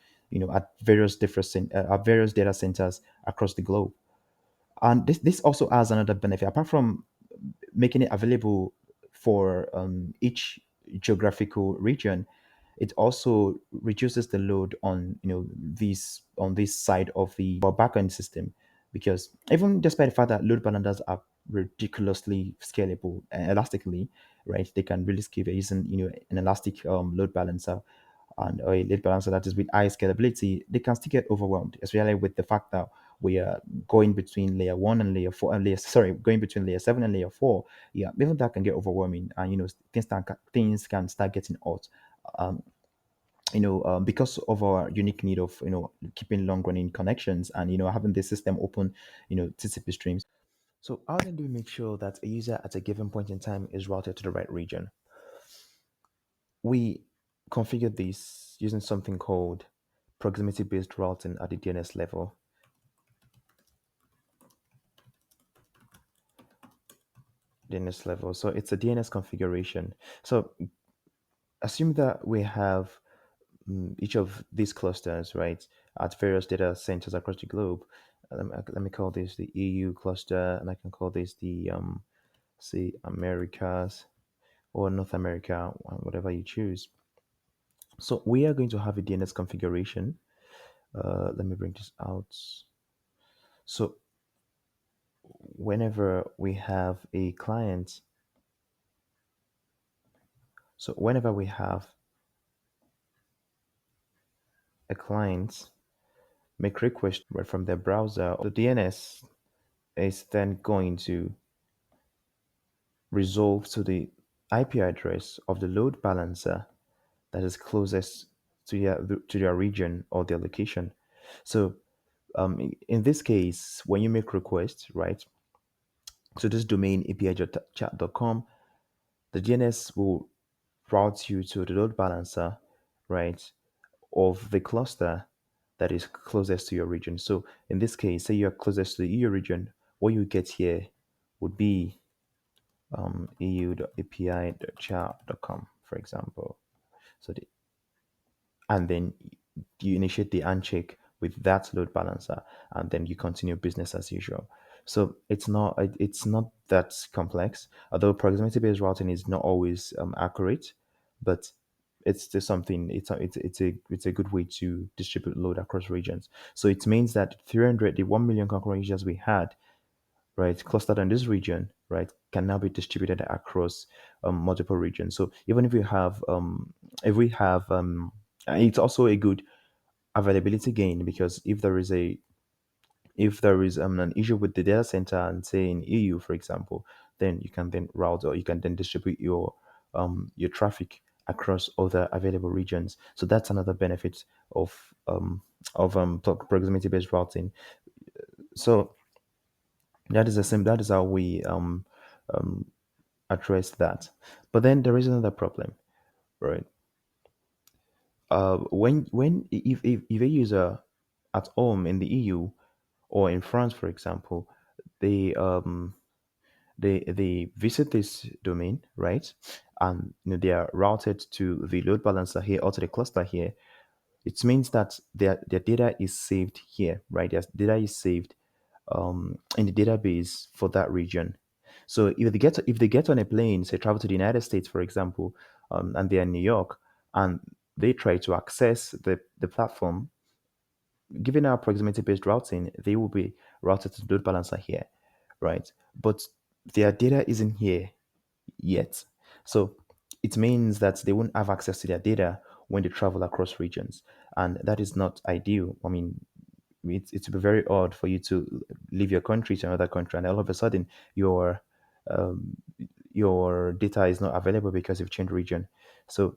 at various data centers across the globe. And this also has another benefit apart from making it available for each geographical region. It also reduces the load on this side of the our backend system, because even despite the fact that load balancers are ridiculously scalable and elastically, right, they can really scale using an elastic load balancer, and a load balancer that is with high scalability. They can still get overwhelmed, especially with the fact that we are going between layer 1 and layer 4, and going between layer 7 and layer 4. Yeah, even that can get overwhelming, and things can start getting hot. um, because of our unique need of keeping long running connections, and having the system open TCP streams. So how then do we make sure that a user at a given point in time is routed to the right region? We configure this using something called proximity based routing at the DNS level. So it's a DNS configuration. So assume that we have each of these clusters, right, at various data centers across the globe. Let me call this the EU cluster, and I can call this the say Americas or North America, whatever you choose. So we are going to have a DNS configuration. Let me bring this out. So whenever we have a client, whenever we have a client make request right from their browser, the DNS is then going to resolve to the IP address of the load balancer that is closest to their region or their location. So in this case, when you make requests, right, to this domain api.chat.com, the DNS will route you to the load balancer, right, of the cluster that is closest to your region. So in this case, say you're closest to the EU region, what you get here would be eu.api.chat.com, for example. So and then you initiate the uncheck with that load balancer, and then you continue business as usual. So it's not that complex, although proximity based routing is not always accurate, but it's still something. It's a good way to distribute load across regions. So it means that 300 the 1 million concurrent users we had, right, clustered in this region, right, can now be distributed across multiple regions. So even if we have, it's also a good availability gain, because if there is an issue with the data center and say in EU, for example, then you can then route or you can then distribute your traffic across other available regions. So that's another benefit of proximity based routing. So that is how we address that. But then there is another problem, right? When if a user at home in the EU or in France, for example, they they visit this domain, right, and they are routed to the load balancer here or to the cluster here. It means that their data is saved here, right? Their data is saved in the database for that region. So if they get on a plane, say travel to the United States, for example, and they're in New York, and they try to access the platform, given our proximity based routing, they will be routed to the load balancer here, right? But their data isn't here yet. So it means that they won't have access to their data when they travel across regions. And that is not ideal. I mean, it's very odd for you to leave your country to another country and all of a sudden your um, your data is not available because you've changed region. So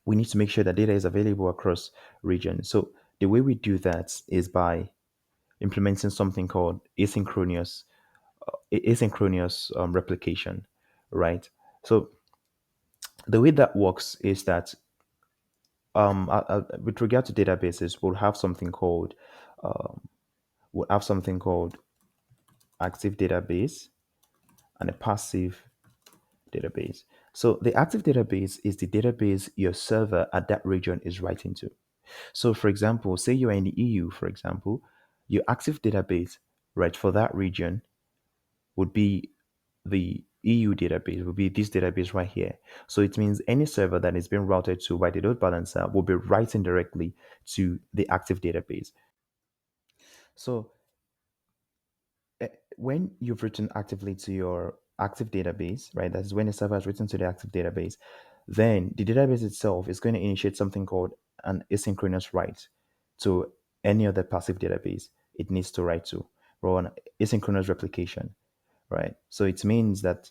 we need to make sure that data is available across regions. So the way we do that is by implementing something called asynchronous replication, right? So the way that works is that with regard to databases, we'll have something called active database and a passive database. So the active database is the database your server at that region is writing to. So for example, say you are in the EU, for example, your active database, right, for that region would be the EU database, would be this database right here. So it means any server that is being routed to by the load balancer will be writing directly to the active database. So when you've written actively to your active database, right? That's when the server has written to the active database, then the database itself is going to initiate something called an asynchronous write to any other passive database it needs to write to, or an asynchronous replication, right? So it means that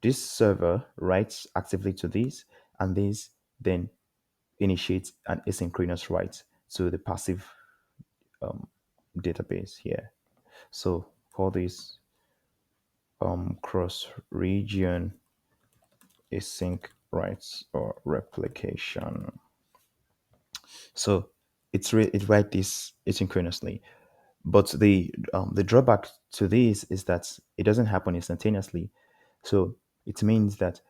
this server writes actively to this, and this then initiates an asynchronous write to the passive database here. So call this cross region async writes or replication. So it write this asynchronously. But the drawback to this is that it doesn't happen instantaneously. So it means that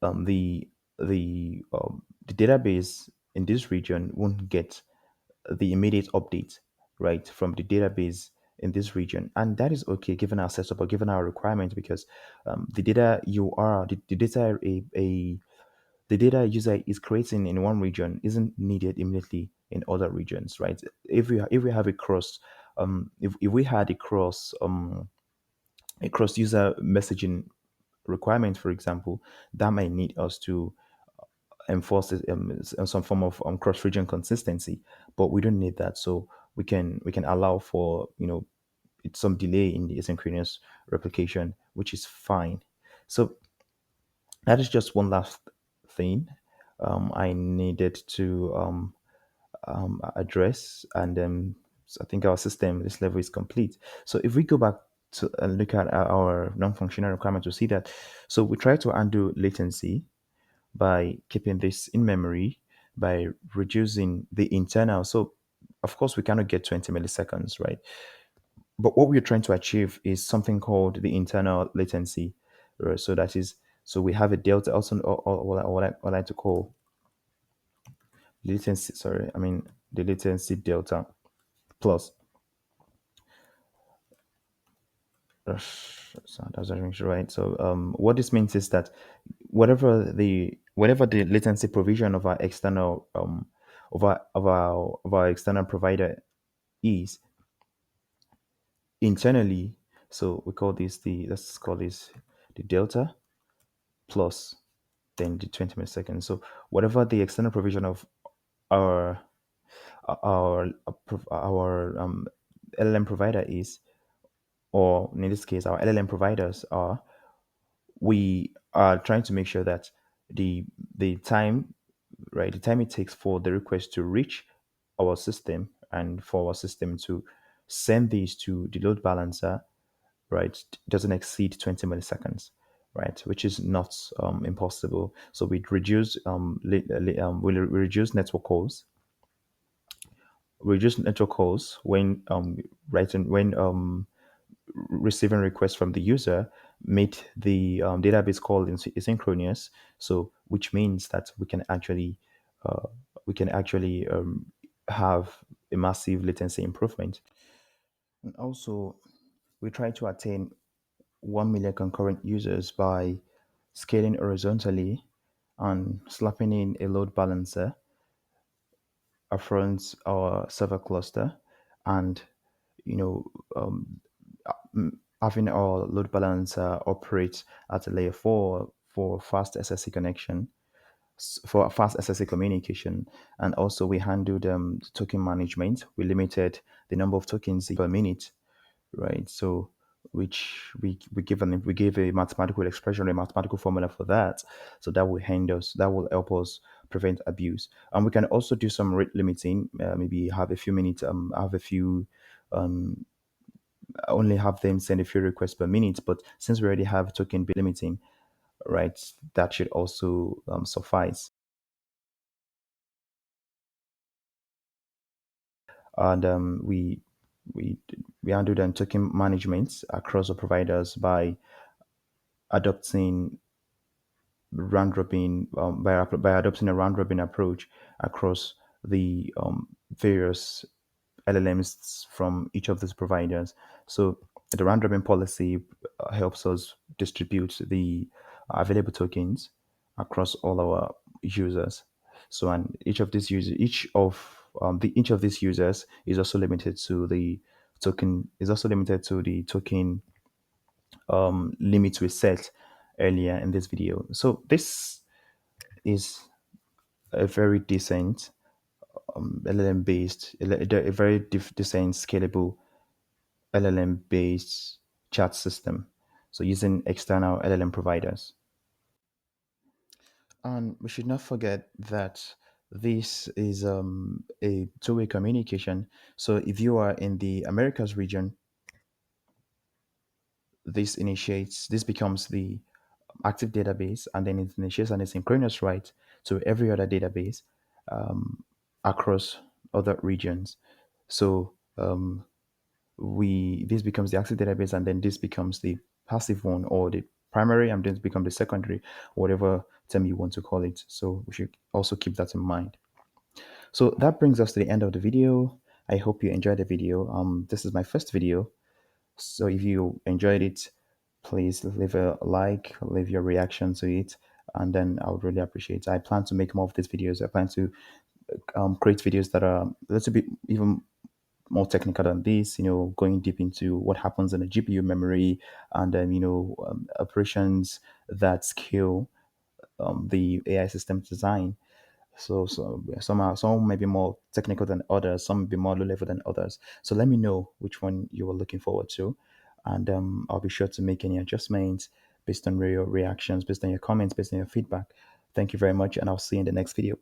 um, the the database in this region won't get the immediate update right from the database in this region, and that is okay given our setup or given our requirements, because the data you are the data the data user is creating in one region isn't needed immediately in other regions, right? If we have a cross if we had a cross user messaging requirement, for example, that might need us to enforce some form of cross region consistency, but we don't need that. So we can allow for it's some delay in the asynchronous replication, which is fine. So that is just one last thing I needed to address, and so I think our system this level is complete. So if we go back to look at our non-functional requirements, we see that so we try to undo latency by keeping this in memory, by reducing the internal. So of course we cannot get 20 milliseconds, right? But what we're trying to achieve is something called the internal latency. So that is, so we have a delta, also or what I like to call latency. Sorry, I mean the latency delta plus. So that's actually right. So what this means is that whatever the latency provision of our external of our external provider is internally. So we call this the let's call this the delta plus then the 20 milliseconds. So whatever the external provision of our our LLM provider is, or in this case our LLM providers are, we are trying to make sure that the the time the time it takes for the request to reach our system and for our system to send these to the load balancer, right, doesn't exceed 20 milliseconds, right, which is not impossible. So we reduce we reduce network calls, when writing when receiving requests from the user made the database call asynchronous. So which means that uh, we can actually have a massive latency improvement. And also we try to attain 1 million concurrent users by scaling horizontally and slapping in a load balancer upfront our server cluster, and you know um, having our load balancer operate at a layer 4 for fast SSE connection, for fast SSE communication. And also we handled token management. We limited the number of tokens per minute, right? So which we gave a mathematical expression, a mathematical formula for that. So that will help us prevent abuse. And we can also do some rate limiting. Maybe have a few minutes, have a few only have them send a few requests per minute. But since we already have token limiting, right, that should also suffice. And we we handle then token management across the providers by adopting round robin by adopting a round robin approach across the various LLMs from each of these providers. So the round robin policy helps us distribute the available tokens across all our users. So and each of these users is also limited to the token limits we set earlier in this video. So this is a very decent LLM based, a very decent scalable LLM based chat system. So using external LLM providers. And we should not forget that this is a two-way communication. So if you are in the Americas region, this becomes the active database, and then it initiates an asynchronous write to every other database. across other regions. So we this becomes the active database, and then this becomes the passive one, or the primary, and then become the secondary, whatever term you want to call it. So we should also keep that in mind. So that brings us to the end of the video. I hope you enjoyed the video. This is my first video, so if you enjoyed it, please leave a like, leave your reaction to it, and then I would really appreciate it. I plan to make more of these videos. I plan to create videos that are a little bit even more technical than this, going deep into what happens in the GPU memory, and then, operations that scale the AI system design. So some may be more technical than others, some may be more low level than others. So let me know which one you are looking forward to, and I'll be sure to make any adjustments based on your reactions, based on your comments, based on your feedback. Thank you very much, and I'll see you in the next video.